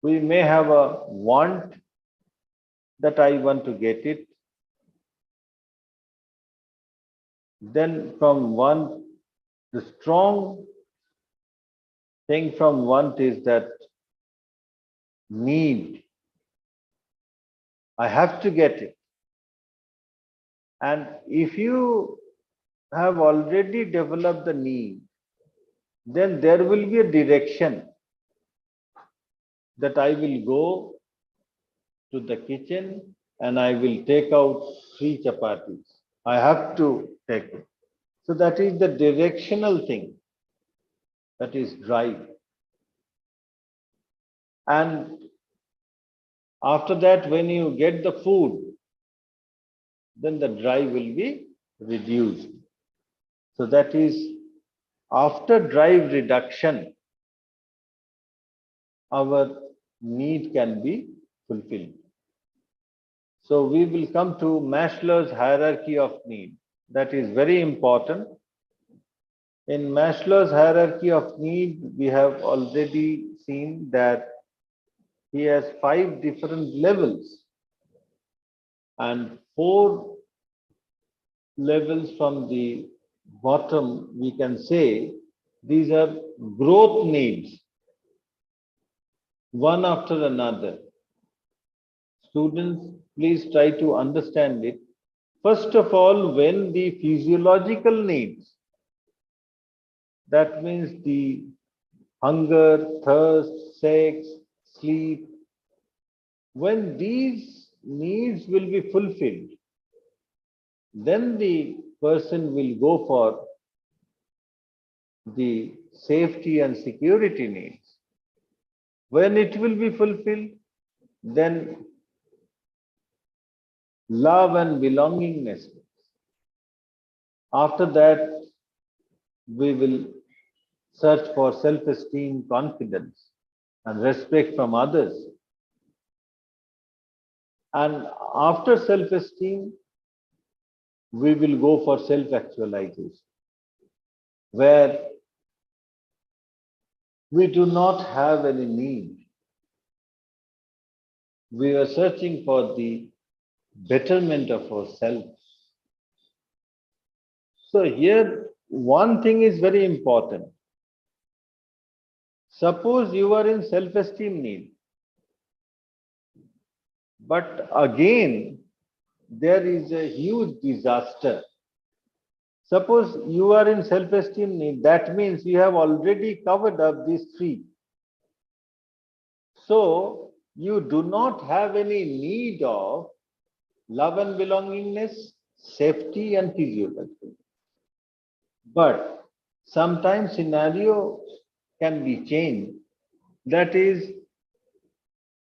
We may have a want that I want to get it. Then from want, the strong thing from want is that need. I have to get it. And if you have already developed the need, then there will be a direction that I will go to the kitchen and I will take out 3 chapatis. I have to take it. So that is the directional thing, that is drive. And after that, when you get the food, then the drive will be reduced. So that is after drive reduction, our need can be fulfilled. So we will come to Maslow's hierarchy of need. That is very important. In Maslow's hierarchy of need, we have already seen that he has 5 different levels and 4 levels from the bottom, we can say these are growth needs, one after another. Students, please try to understand it. First of all, when the physiological needs, that means the hunger, thirst, sex, sleep, when these needs will be fulfilled, then the person will go for the safety and security needs. When it will be fulfilled, then love and belongingness. After that, we will search for self-esteem, confidence, and respect from others. And after self-esteem, we will go for self-actualization, where we do not have any need. We are searching for the betterment of ourselves. So here, one thing is very important. Suppose you are in self-esteem need, but again, there is a huge disaster. Suppose you are in self-esteem need, that means you have already covered up these 3. So you do not have any need of love and belongingness, safety and physiology. But sometimes scenario can be changed. That is,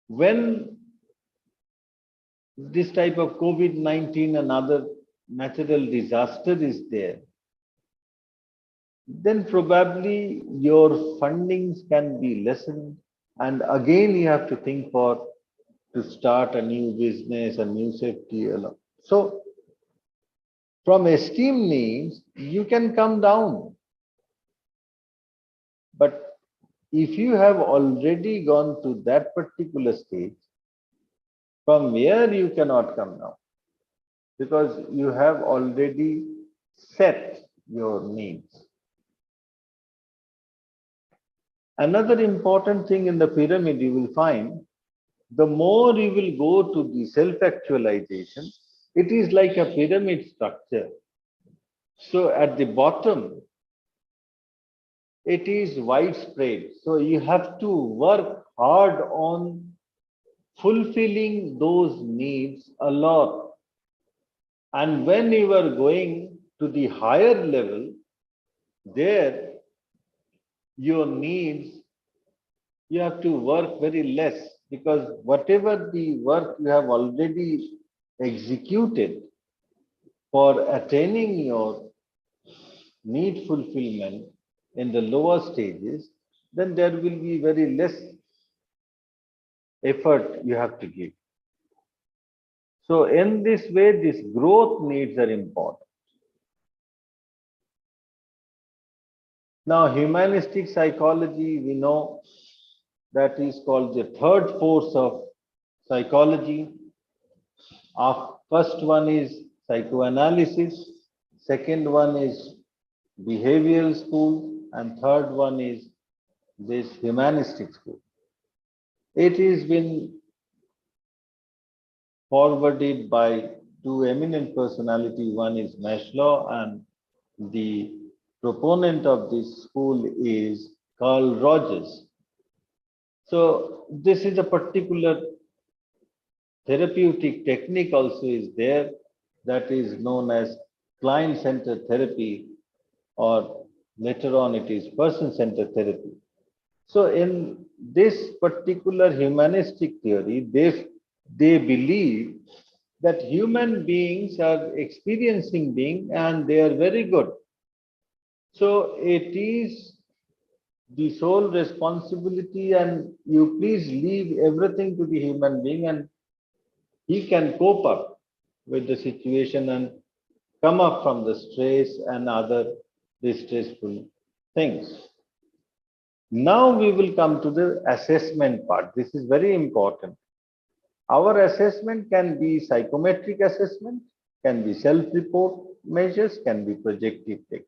when this type of COVID-19 and other natural disaster is there, then probably your fundings can be lessened. And again, you have to think for to start a new business, a new safety. So from esteem needs, you can come down. But if you have already gone to that particular stage, from where you cannot come down, because you have already set your needs. Another important thing in the pyramid you will find, the more you will go to the self-actualization, it is like a pyramid structure. So at the bottom, it is widespread. So you have to work hard on fulfilling those needs a lot. And when you are going to the higher level, there your needs, you have to work very less, because whatever the work you have already executed for attaining your need fulfillment in the lower stages, then there will be very less effort you have to give. So in this way, these growth needs are important. Now, humanistic psychology, we know that is called the third force of psychology. Our first one is psychoanalysis, second one is behavioral school, and third one is this humanistic school. It has been forwarded by two eminent personalities. One is Maslow, and the proponent of this school is Carl Rogers. So this is a particular therapeutic technique also is there, that is known as client-centered therapy, or later on it is person-centered therapy. So in this particular humanistic theory, they believe that human beings are experiencing beings and they are very good. So it is the sole responsibility, and you please leave everything to the human being, and he can cope up with the situation and come up from the stress and other distressful things. Now we will come to the assessment part. This is very important. Our assessment can be psychometric assessment, can be self-report measures, can be projective techniques.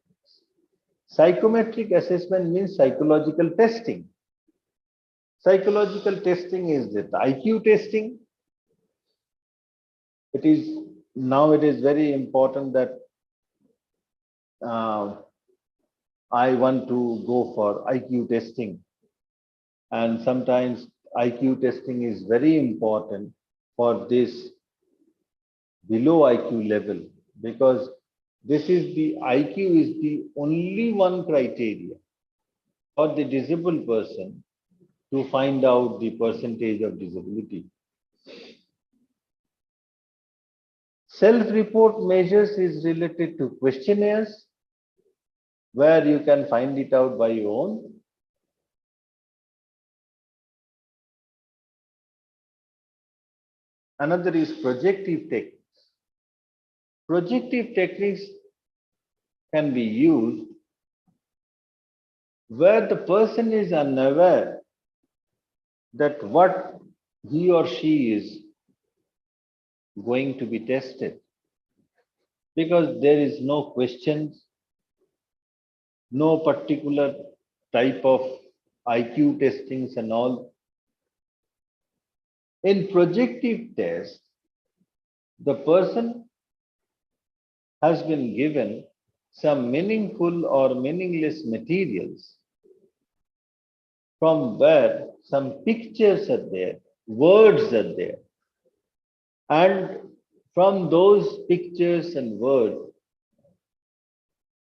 Psychometric assessment means psychological testing. Psychological testing is the IQ testing. It is very important that I want to go for IQ testing. And sometimes IQ testing is very important for this below IQ level, because this is the IQ is the only one criteria for the disabled person to find out the percentage of disability. Self-report measures is related to questionnaires, where you can find it out by your own. Another is projective techniques. Projective techniques can be used where the person is unaware that what he or she is going to be tested, because there is no questions, no particular type of IQ testings and all. In projective test, the person has been given some meaningful or meaningless materials, from where some pictures are there, words are there. And from those pictures and words,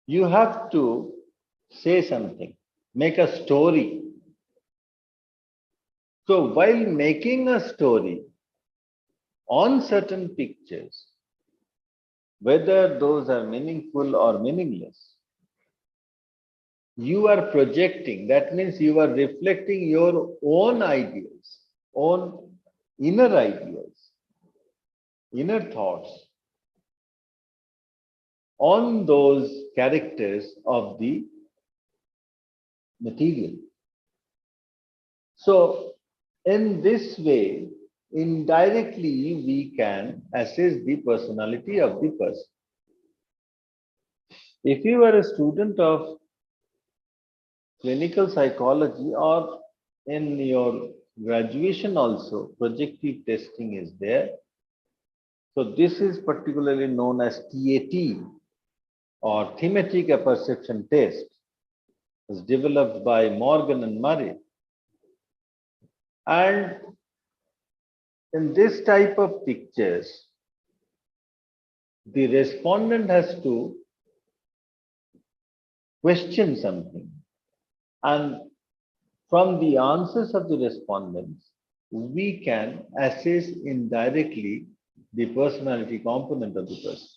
you have to say something, make a story. So while making a story on certain pictures, whether those are meaningful or meaningless, you are projecting. That means you are reflecting your own ideas, own inner ideas, inner thoughts on those characters of the material. So in this way, indirectly, we can assess the personality of the person. If you are a student of clinical psychology, or in your graduation also, projective testing is there. So this is particularly known as TAT, or thematic apperception test. It's developed by Morgan and Murray. And in this type of pictures, the respondent has to question something, and from the answers of the respondents, we can assess indirectly the personality component of the person.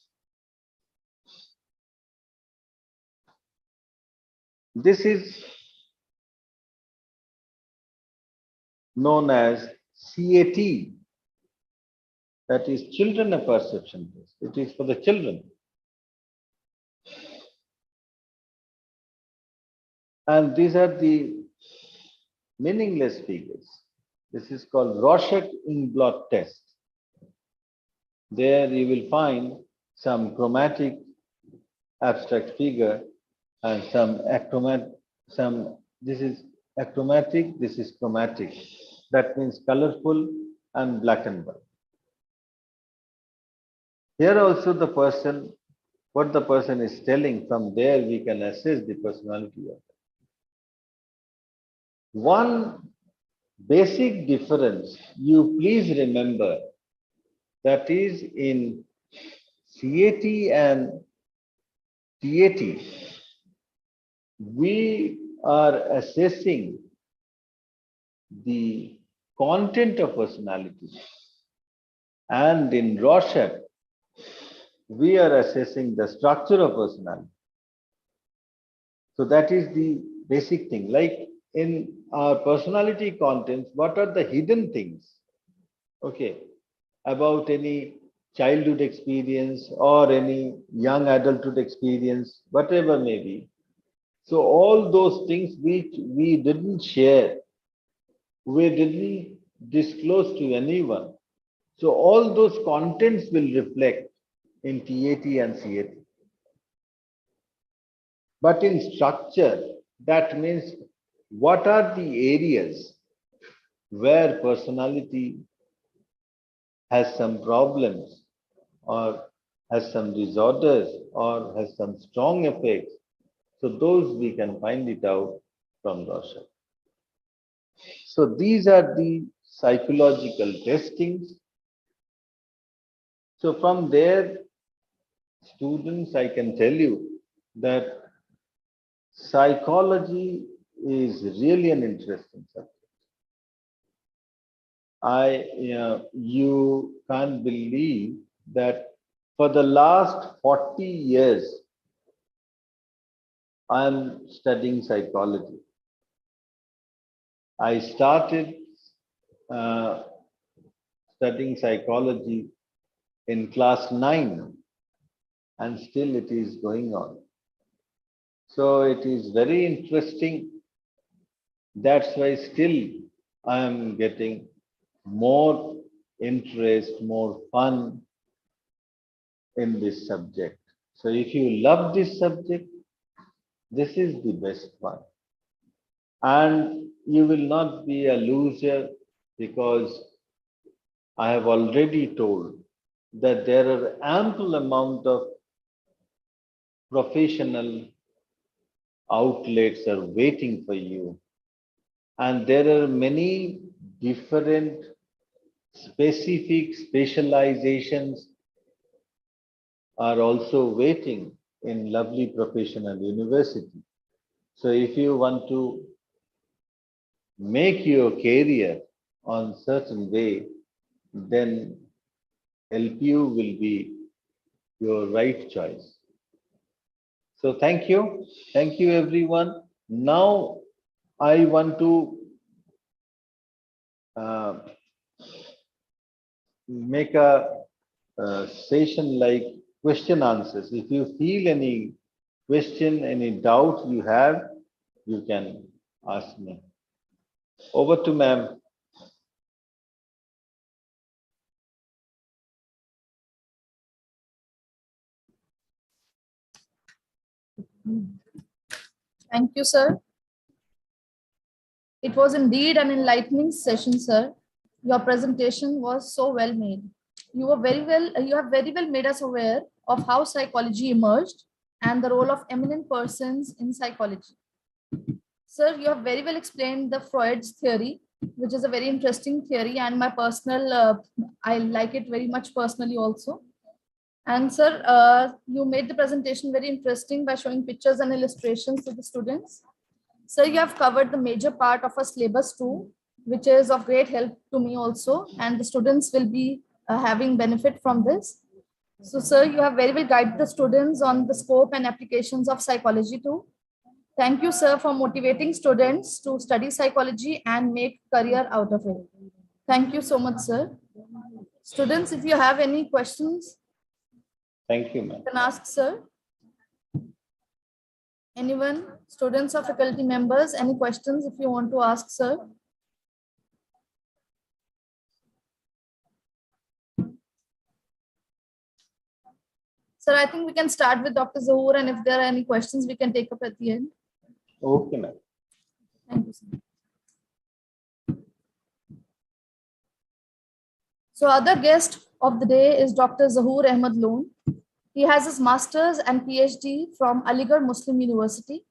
This is known as CAT, that is children apperception test. It is for the children. And these are the meaningless figures. This is called Rorschach-Inkblot test. There you will find some chromatic abstract figure and some this is achromatic, this is chromatic. That means colorful and black and white. Here also the person, what the person is telling, from there we can assess the personality of it. One basic difference you please remember, that is in CAT and TAT, we are assessing the content of personality, and in Rorschach, we are assessing the structure of personality. So that is the basic thing. Like in our personality contents, what are the hidden things? Okay, about any childhood experience or any young adulthood experience, whatever may be. So all those things which we didn't share, we didn't disclose to anyone. So all those contents will reflect in TAT and CAT. But in structure, that means what are the areas where personality has some problems or has some disorders or has some strong effects. So those we can find it out from Rorschach. So these are the psychological testings. So from there, students, I can tell you that psychology is really an interesting subject. You can't believe that for the last 40 years, I'm studying psychology. I started studying psychology in class 9, and still it is going on. So it is very interesting. That's why still I am getting more interest, more fun in this subject. So if you love this subject, this is the best one. And you will not be a loser, because I have already told that there are ample amount of professional outlets are waiting for you. And there are many different specific specializations are also waiting in lovely professional university. So if you want to make your career on certain way, then LPU will be your right choice. So thank you everyone. Now I want to make a session like question answers. If you feel any question, any doubt you have, you can ask me. Over to ma'am. Thank you, sir. It was indeed an enlightening session, sir. Your presentation was so well made. You have very well made us aware of how psychology emerged and the role of eminent persons in psychology. Sir, you have very well explained the Freud's theory, which is a very interesting theory, and my personal, I like it very much personally also. And sir, you made the presentation very interesting by showing pictures and illustrations to the students. Sir, you have covered the major part of our syllabus too, which is of great help to me also, and the students will be having benefit from this. So, sir, you have very well guided the students on the scope and applications of psychology too. Thank you, sir, for motivating students to study psychology and make career out of it. Thank you so much, sir. Students, if you have any questions, Thank you, ma'am. you can ask, sir. Anyone, students or faculty members, any questions if you want to ask, sir? Sir, I think we can start with Dr. Zahoor, and if there are any questions, we can take up at the end. Okay, ma'am. Thank you, sir. So, other guest of the day is Dr. Zahoor Ahmad Loon. He has his master's and PhD from Aligarh Muslim University.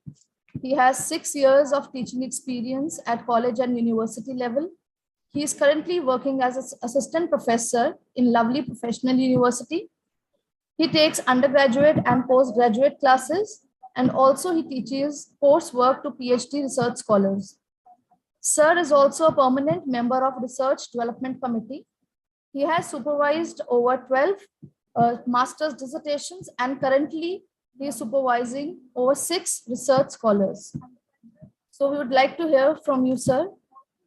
He has 6 years of teaching experience at college and university level. He is currently working as an assistant professor in Lovely Professional University. He takes undergraduate and postgraduate classes, and also he teaches coursework to PhD research scholars. Sir is also a permanent member of Research Development Committee. He has supervised over 12 master's dissertations, and currently he is supervising over 6 research scholars. So we would like to hear from you, sir.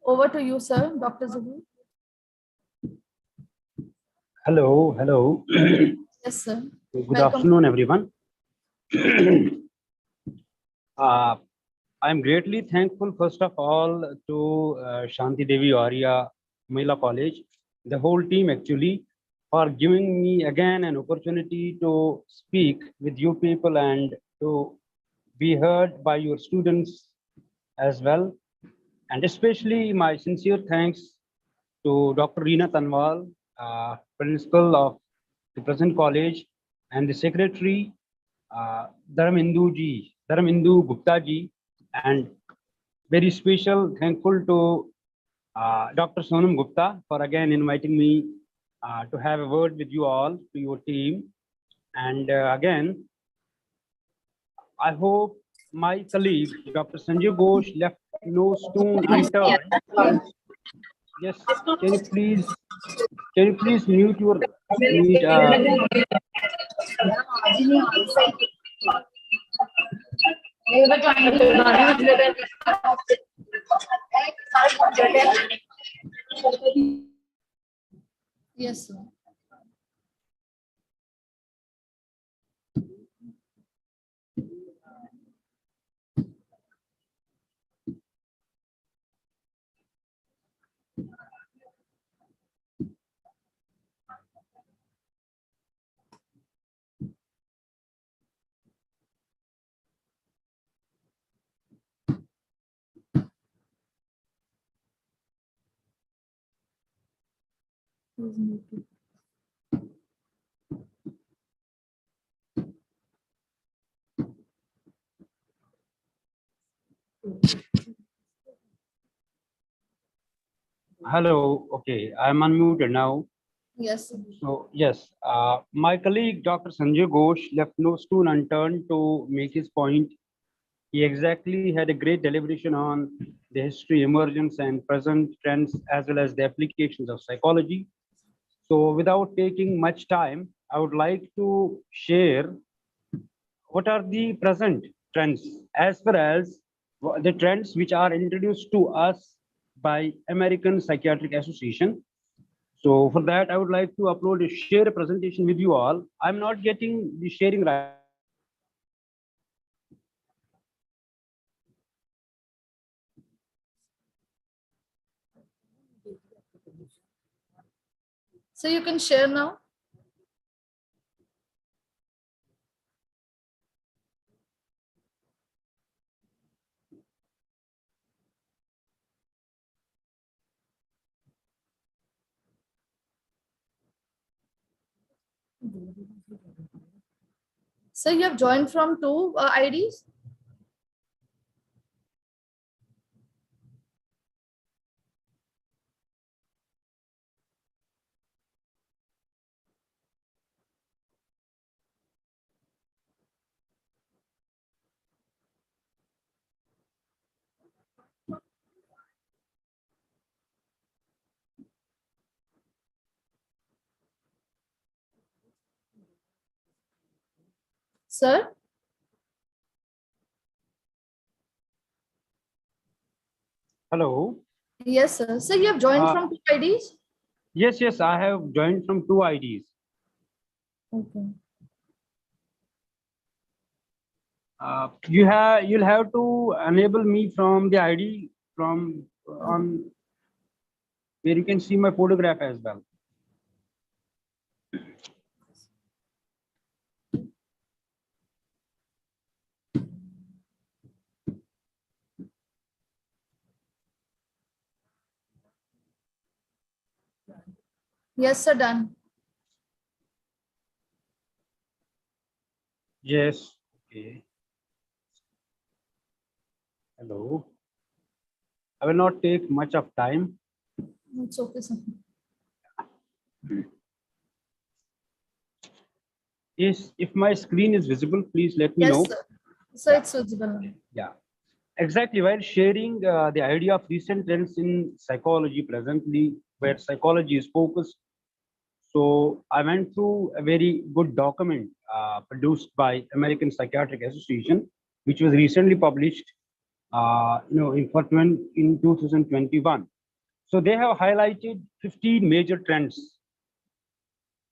Over to you, sir, Dr. Zahoor. Hello, hello. Yes, sir. Good Welcome. afternoon, everyone. I'm greatly thankful, first of all, to Shanti Devi Arya Mahila College, the whole team actually, for giving me again an opportunity to speak with you people and to be heard by your students as well. And especially my sincere thanks to Dr. Reena Tanwal, principal of the present college, and the secretary, Dharamindu Gupta ji, and very special thankful to Dr. Sonam Gupta for again inviting me to have a word with you all, to your team. And again, I hope my colleague, Dr. Sanjay Ghosh, left no stone unturned. Yes, can you please mute your mute? Yes, sir. Hello, okay, I'm unmuted now. Yes, sir. So yes, my colleague Dr. Sanjay Ghosh left no stone unturned to make his point. He exactly had a great deliberation on the history, emergence, and present trends, as well as the applications of psychology. So without taking much time, I would like to share what are the present trends as far as the trends which are introduced to us by American Psychiatric Association. So for that, I would like to share a presentation with you all. I'm not getting the sharing right. So you can share now. Sir, you have joined from two IDs? Sir? Hello. Yes, sir. Sir, you have joined from two IDs? Yes, yes, I have joined from two IDs. Okay. You'll have to enable me from the ID from on where you can see my photograph as well. Yes, sir, done. Yes. Okay. Hello. I will not take much of time. It's okay, sir. Yes, if my screen is visible, please let me Yes, know. sir. Sir, it's visible now. Yeah, exactly. While sharing the idea of recent trends in psychology presently, where psychology is focused, so I went through a very good document produced by American Psychiatric Association, which was recently published, in 2021. So they have highlighted 15 major trends,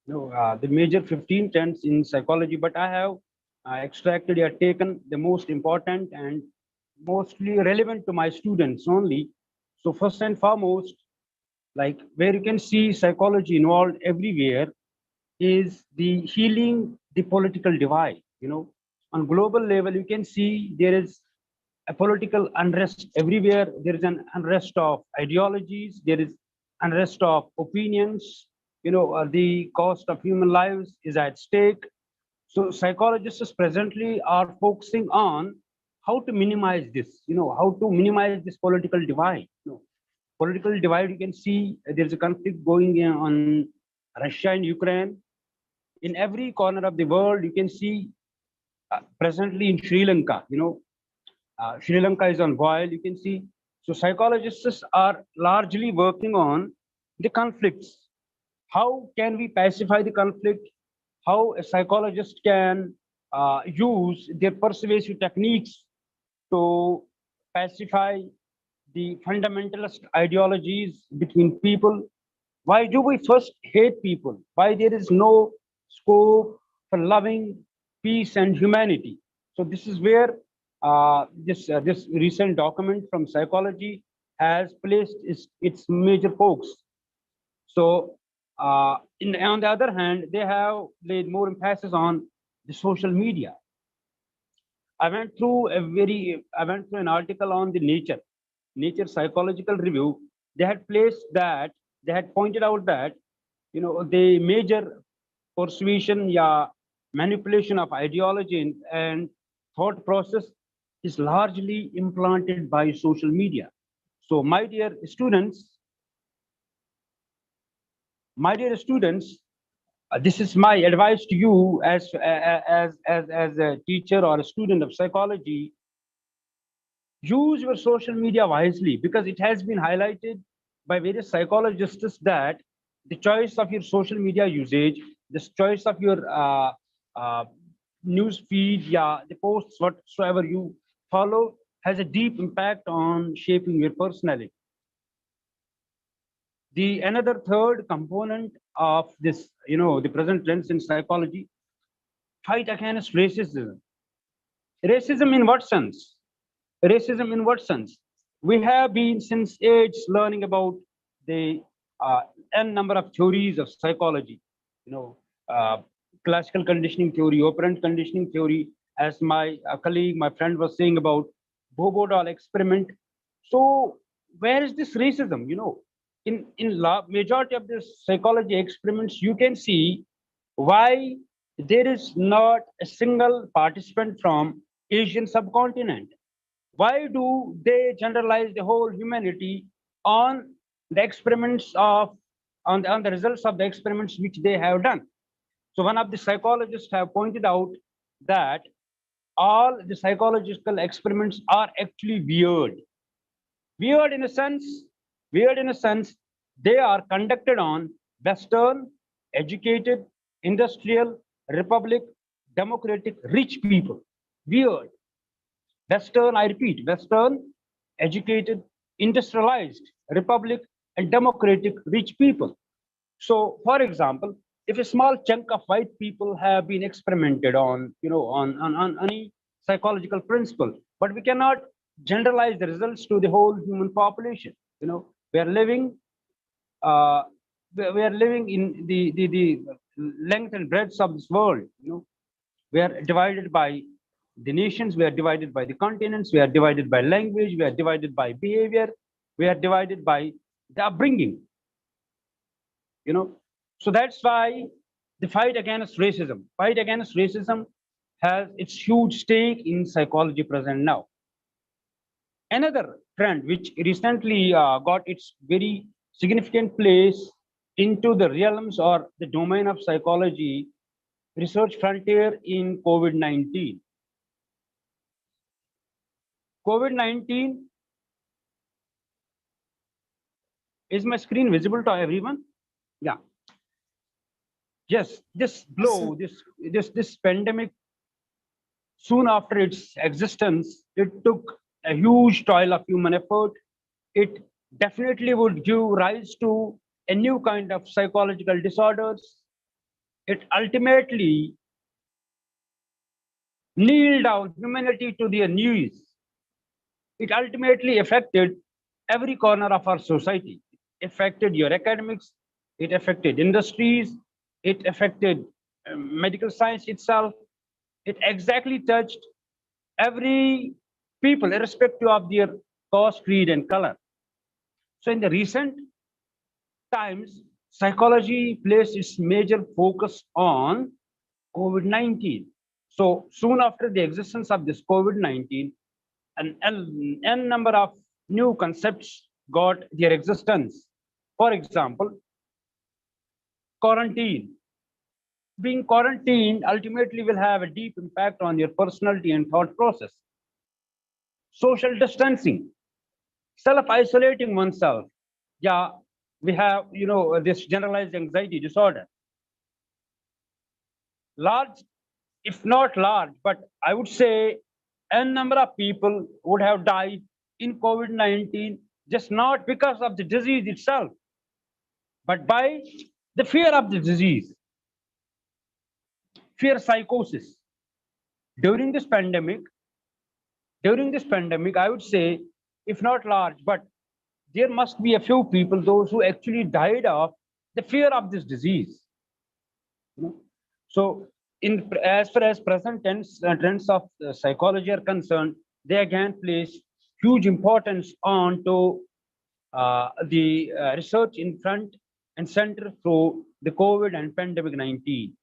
the major 15 trends in psychology, but I have extracted or taken the most important and mostly relevant to my students only. So first and foremost, like where you can see psychology involved everywhere is the healing the political divide. On global level, you can see there is a political unrest everywhere. There is an unrest of ideologies. There is unrest of opinions. The cost of human lives is at stake. So psychologists presently are focusing on how to minimize this. How to minimize this political divide. Political divide. You can see there's a conflict going on Russia and Ukraine. In every corner of the world, you can see presently in Sri Lanka. Sri Lanka is on boil. You can see. So psychologists are largely working on the conflicts. How can we pacify the conflict? How a psychologist can use their persuasive techniques to pacify the fundamentalist ideologies between people. Why do we first hate people? Why there is no scope for loving peace and humanity? So this is where this recent document from psychology has placed its major focus. So on the other hand, they have laid more emphasis on the social media. I went through an article on the Nature Psychological Review. They had pointed out that the major persuasion, yeah, manipulation of ideology and thought process is largely implanted by social media. So, my dear students, this is my advice to you as a teacher or a student of psychology. Use your social media wisely, because it has been highlighted by various psychologists that the choice of your social media usage, the choice of your uh, news feed, yeah, the posts whatsoever you follow, has a deep impact on shaping your personality. The another third component of this, the present trends in psychology: fight against racism. Racism in what sense? Racism in what sense? We have been since age learning about the uh, n number of theories of psychology. You know, uh, classical conditioning theory, operant conditioning theory, as my colleague, my friend was saying about Bobo doll experiment. So where is this racism? In majority of the psychology experiments, you can see Why there is not a single participant from Asian subcontinent? Why do they generalize the whole humanity on the experiments of on the results of the experiments which they have done? So one of the psychologists have pointed out that all the psychological experiments are actually weird. Weird in a sense, weird in a sense, they are conducted on Western, educated, industrial, republic, democratic, rich people. Weird. Western, I repeat, Western, educated, industrialized, republic, and democratic, rich people. So, for example, if a small chunk of white people have been experimented on, on any psychological principle, but we cannot generalize the results to the whole human population. We are living, uh, we are living in the length and breadth of this world. We are divided by the nations, we are divided by the continents, we are divided by language, we are divided by behavior, we are divided by the upbringing. So that's why the fight against racism has its huge stake in psychology present now. Another trend which recently got its very significant place into the realms or the domain of psychology research frontier in COVID-19. COVID-19, is my screen visible to everyone? Yeah. Yes, this blow, this pandemic, soon after its existence, it took a huge toil of human effort. It definitely would give rise to a new kind of psychological disorders. It ultimately kneeled down humanity to their knees. It ultimately affected every corner of our society. It affected your academics, it affected industries, it affected medical science itself. It exactly touched every people, irrespective of their caste, creed, and color. So in the recent times, psychology placed its major focus on COVID-19. So soon after the existence of this COVID-19, an n number of new concepts got their existence. For example, quarantine. Being quarantined ultimately will have a deep impact on your personality and thought process. Social distancing, self-isolating oneself. Yeah, we have, this generalized anxiety disorder. Large, if not large, but I would say n number of people would have died in COVID-19, just not because of the disease itself, but by the fear of the disease, fear psychosis. During this pandemic, I would say, if not large, but there must be a few people, those who actually died of the fear of this disease. So, as far as present trends of psychology are concerned, they again place huge importance on to the research in front and center through the COVID and pandemic 19.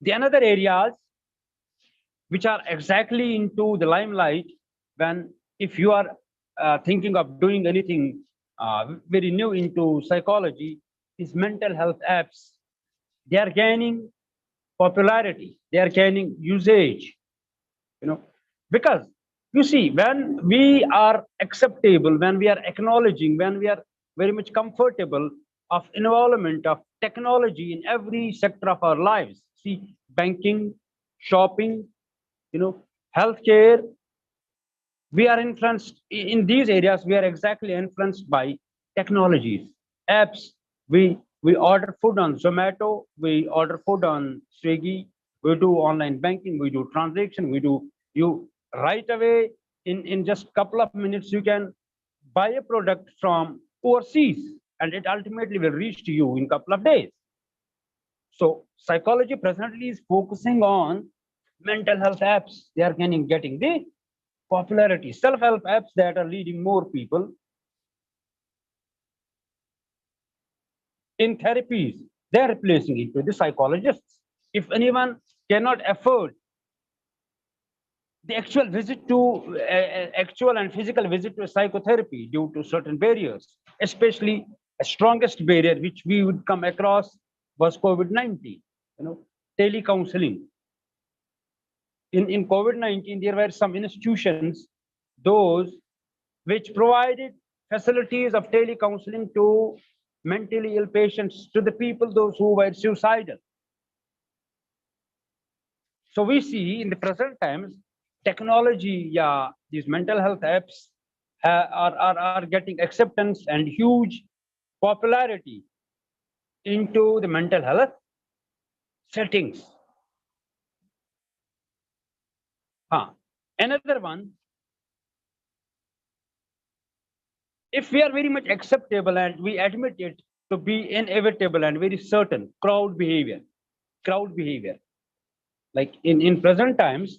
The another areas which are exactly into the limelight when if you are thinking of doing anything very new into psychology is mental health apps. They are gaining popularity, they are gaining usage, because you see, when we are acceptable, when we are acknowledging, when we are very much comfortable of involvement of technology in every sector of our lives, see, banking, shopping, healthcare, we are influenced in these areas. We are exactly influenced by technologies, apps. We order food on Zomato, we order food on Swiggy, we do online banking, we do transaction, we do you right away in just couple of minutes you can buy a product from overseas and it ultimately will reach to you in couple of days. So psychology presently is focusing on mental health apps. They are getting the popularity. Self-help apps that are leading more people. in therapies, they're replacing it with the psychologists. If anyone cannot afford the actual visit to actual and physical visit to a psychotherapy due to certain barriers, especially a strongest barrier which we would come across was COVID-19, telecounseling. In COVID-19, there were some institutions, those which provided facilities of telecounseling to mentally ill patients, to the people, those who were suicidal. So we see in the present times, technology, yeah, these mental health apps are getting acceptance and huge popularity into the mental health settings. Another one, if we are very much acceptable and we admit it to be inevitable and very certain, crowd behavior. Like in present times,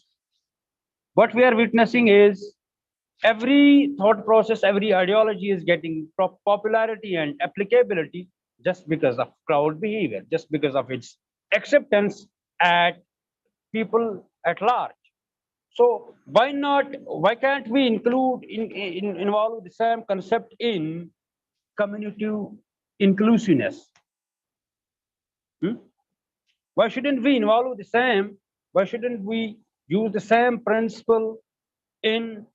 what we are witnessing is every thought process, every ideology is getting popularity and applicability just because of crowd behavior, just because of its acceptance at people at large. So why can't we involve the same concept in community inclusiveness? Why shouldn't we involve the same? Why shouldn't we use the same principle in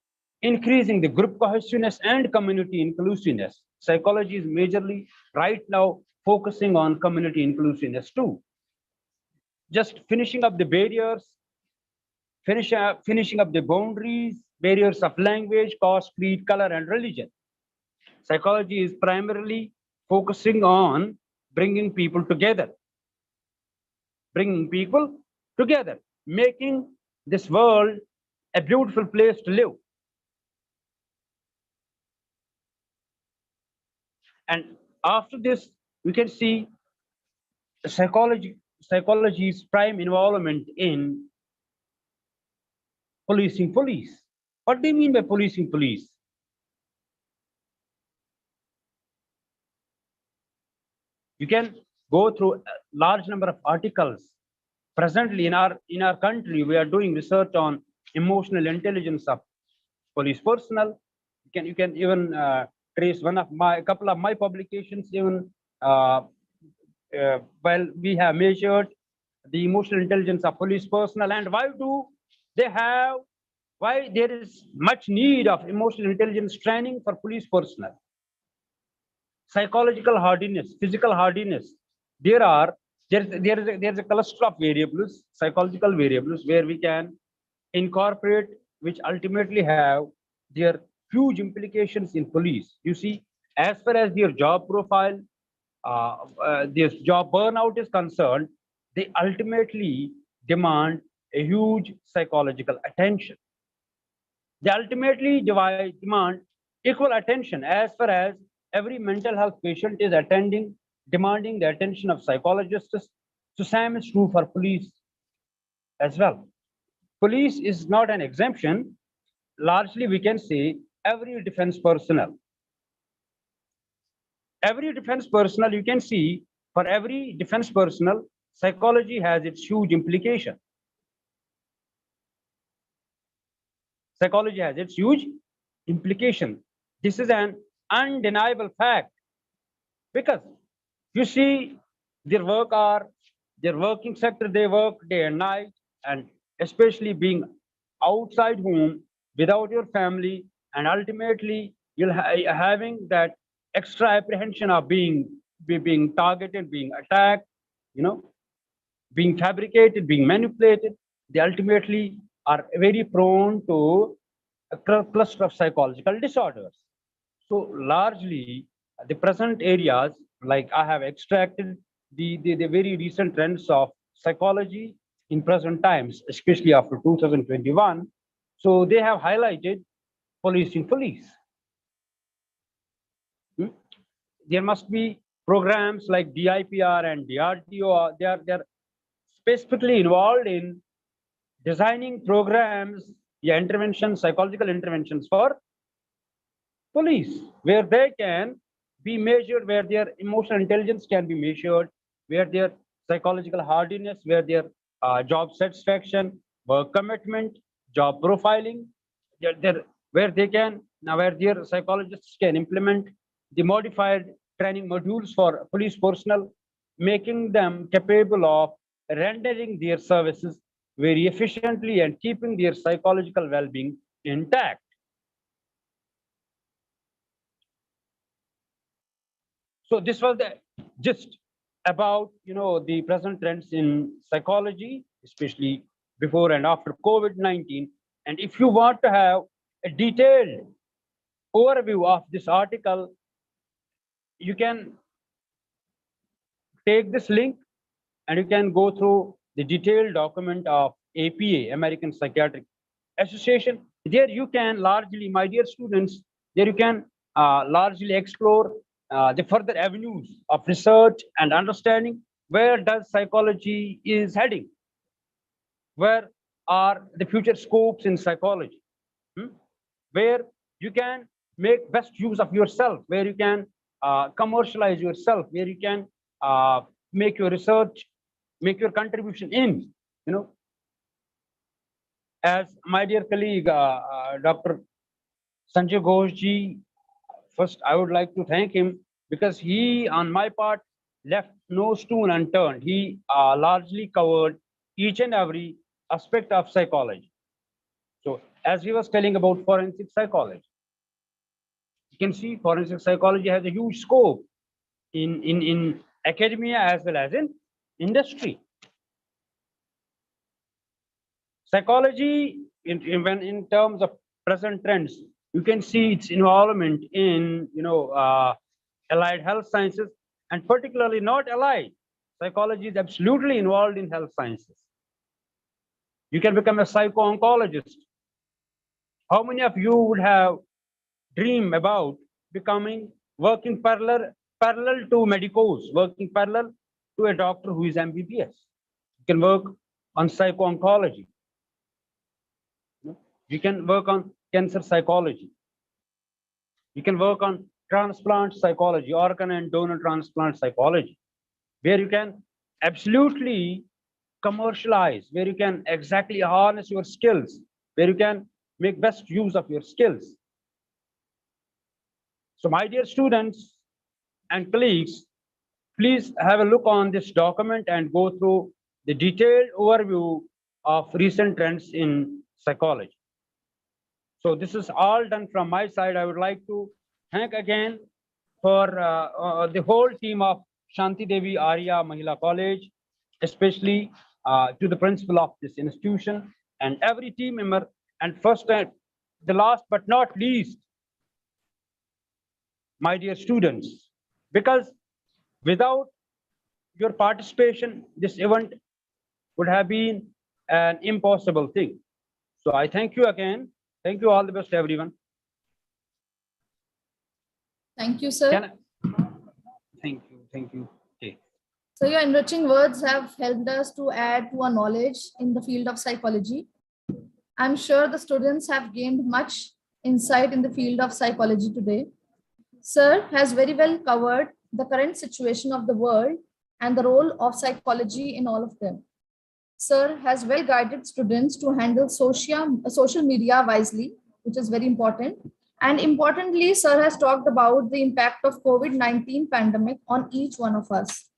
increasing the group cohesiveness and community inclusiveness? Psychology is majorly right now focusing on community inclusiveness too. Just finishing up the barriers, finishing up the boundaries, barriers of language, caste, creed, color, and religion. Psychology is primarily focusing on bringing people together, making this world a beautiful place to live. And after this, we can see psychology's prime involvement in policing police. What do you mean by policing police? You can go through a large number of articles. Presently in our country, we are doing research on emotional intelligence of police personnel. You can even trace a couple of my publications. Even while we have measured the emotional intelligence of police personnel, and why there is much need of emotional intelligence training for police personnel. Psychological hardiness, physical hardiness. There's a cluster of variables, psychological variables, where we can incorporate, which ultimately have their huge implications in police. You see, as far as their job profile, their job burnout is concerned, they ultimately demand a huge psychological attention. They ultimately demand equal attention as far as every mental health patient is demanding the attention of psychologists. So same is true for police as well. Police is not an exemption. Largely, we can say every defense personnel. You can see for every defense personnel, psychology has its huge implication. Psychology has its huge implication. This is an undeniable fact, because you see their working sector, they work day and night, and especially being outside home without your family, and ultimately you'll having that extra apprehension of being targeted, being attacked, being fabricated, being manipulated. They ultimately are very prone to a cluster of psychological disorders. So largely, the present areas, like I have extracted the very recent trends of psychology in present times, especially after 2021. So they have highlighted policing police. There must be programs like DIPR and DRTO. They are specifically involved in designing programs, psychological interventions for police, where they can be measured, where their emotional intelligence can be measured, where their psychological hardiness, where their job satisfaction, work commitment, job profiling, where they can, now where their psychologists can implement the modified training modules for police personnel, making them capable of rendering their services very efficiently and keeping their psychological well-being intact. So this was the gist about the present trends in psychology, especially before and after COVID-19. And if you want to have a detailed overview of this article, you can take this link and you can go through the detailed document of APA, American Psychiatric Association. There you can largely, my dear students, there you can largely explore the further avenues of research and understanding. Where does psychology is heading? Where are the future scopes in psychology? Where you can make best use of yourself, where you can commercialize yourself, where you can make your research, make your contribution in, as my dear colleague, Dr. Sanjay Ghosh ji, first I would like to thank him because he, on my part, left no stone unturned. He largely covered each and every aspect of psychology. So as he was telling about forensic psychology, you can see forensic psychology has a huge scope in academia as well as in industry. Psychology, in terms of present trends, you can see its involvement in allied health sciences, and particularly not allied. Psychology is absolutely involved in health sciences. You can become a psycho-oncologist. How many of you would have dreamed about becoming working parallel to medicos, working parallel to a doctor who is MBBS? You can work on psycho-oncology. You can work on cancer psychology. You can work on transplant psychology, organ and donor transplant psychology, where you can absolutely commercialize, where you can exactly harness your skills, where you can make best use of your skills. So my dear students and colleagues, please have a look on this document and go through the detailed overview of recent trends in psychology. So this is all done from my side. I would like to thank again for the whole team of Shanti Devi Arya Mahila College, especially to the principal of this institution and every team member. And first and the last but not least, my dear students, because without your participation, this event would have been an impossible thing. So I thank you again. Thank you. All the best, everyone. Thank you, sir. Thank you. Thank you. Okay. So your enriching words have helped us to add to our knowledge in the field of psychology. I'm sure the students have gained much insight in the field of psychology today. Sir has very well covered the current situation of the world and the role of psychology in all of them. Sir has well guided students to handle social media wisely, which is very important. And importantly, sir has talked about the impact of COVID-19 pandemic on each one of us.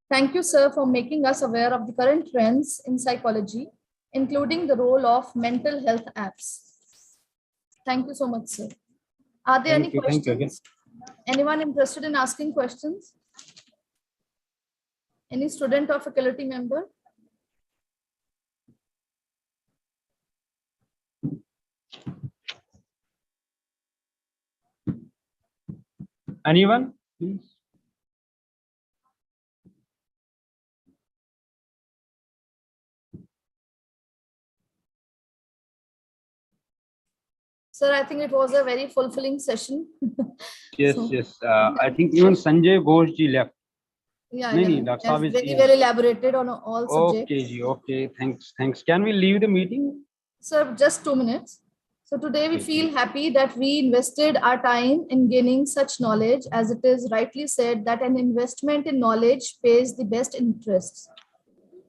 Thank you, sir, for making us aware of the current trends in psychology, including the role of mental health apps. Thank you so much, sir. Are there any questions? Anyone interested in asking questions? Any student or faculty member? Anyone, please? Sir, I think it was a very fulfilling session. Yes, yes. I think even Sanjay Ghosh ji left. Yeah, very well elaborated on all subjects. Okay, ji, okay. Thanks. Can we leave the meeting? Sir, just 2 minutes. So today we Thank feel you. happy that we invested our time in gaining such knowledge, as it is rightly said that an investment in knowledge pays the best interests.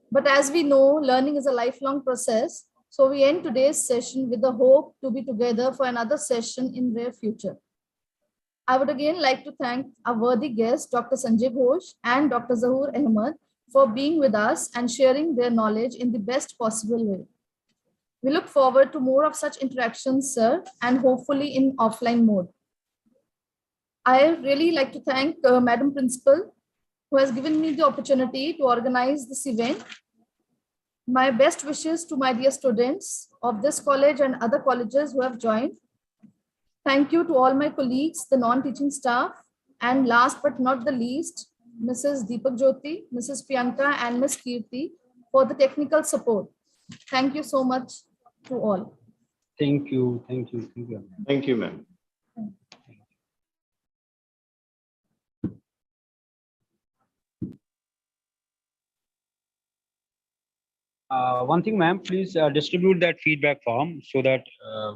But as we know, learning is a lifelong process. So we end today's session with the hope to be together for another session in near future. I would again like to thank our worthy guests, Dr. Sanjay Ghosh and Dr. Zahoor Ahmed, for being with us and sharing their knowledge in the best possible way. We look forward to more of such interactions, sir, and hopefully in offline mode. I really like to thank Madam Principal, who has given me the opportunity to organize this event. My best wishes to my dear students of this college and other colleges who have joined. Thank you to all my colleagues, the non-teaching staff, and last but not the least, Mrs. Deepak Jyoti, Mrs. Priyanka, and Ms. Kirti for the technical support. Thank you so much to all. Thank you. Thank you. Thank you. Thank you, ma'am. One thing, ma'am, please distribute that feedback form so that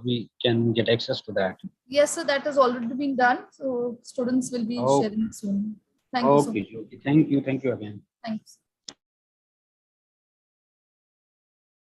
we can get access to that. Yes, sir, that has already been done. So students will be Oh. sharing soon. Thank you so much. Okay. Thank you. Thank you again. Thanks.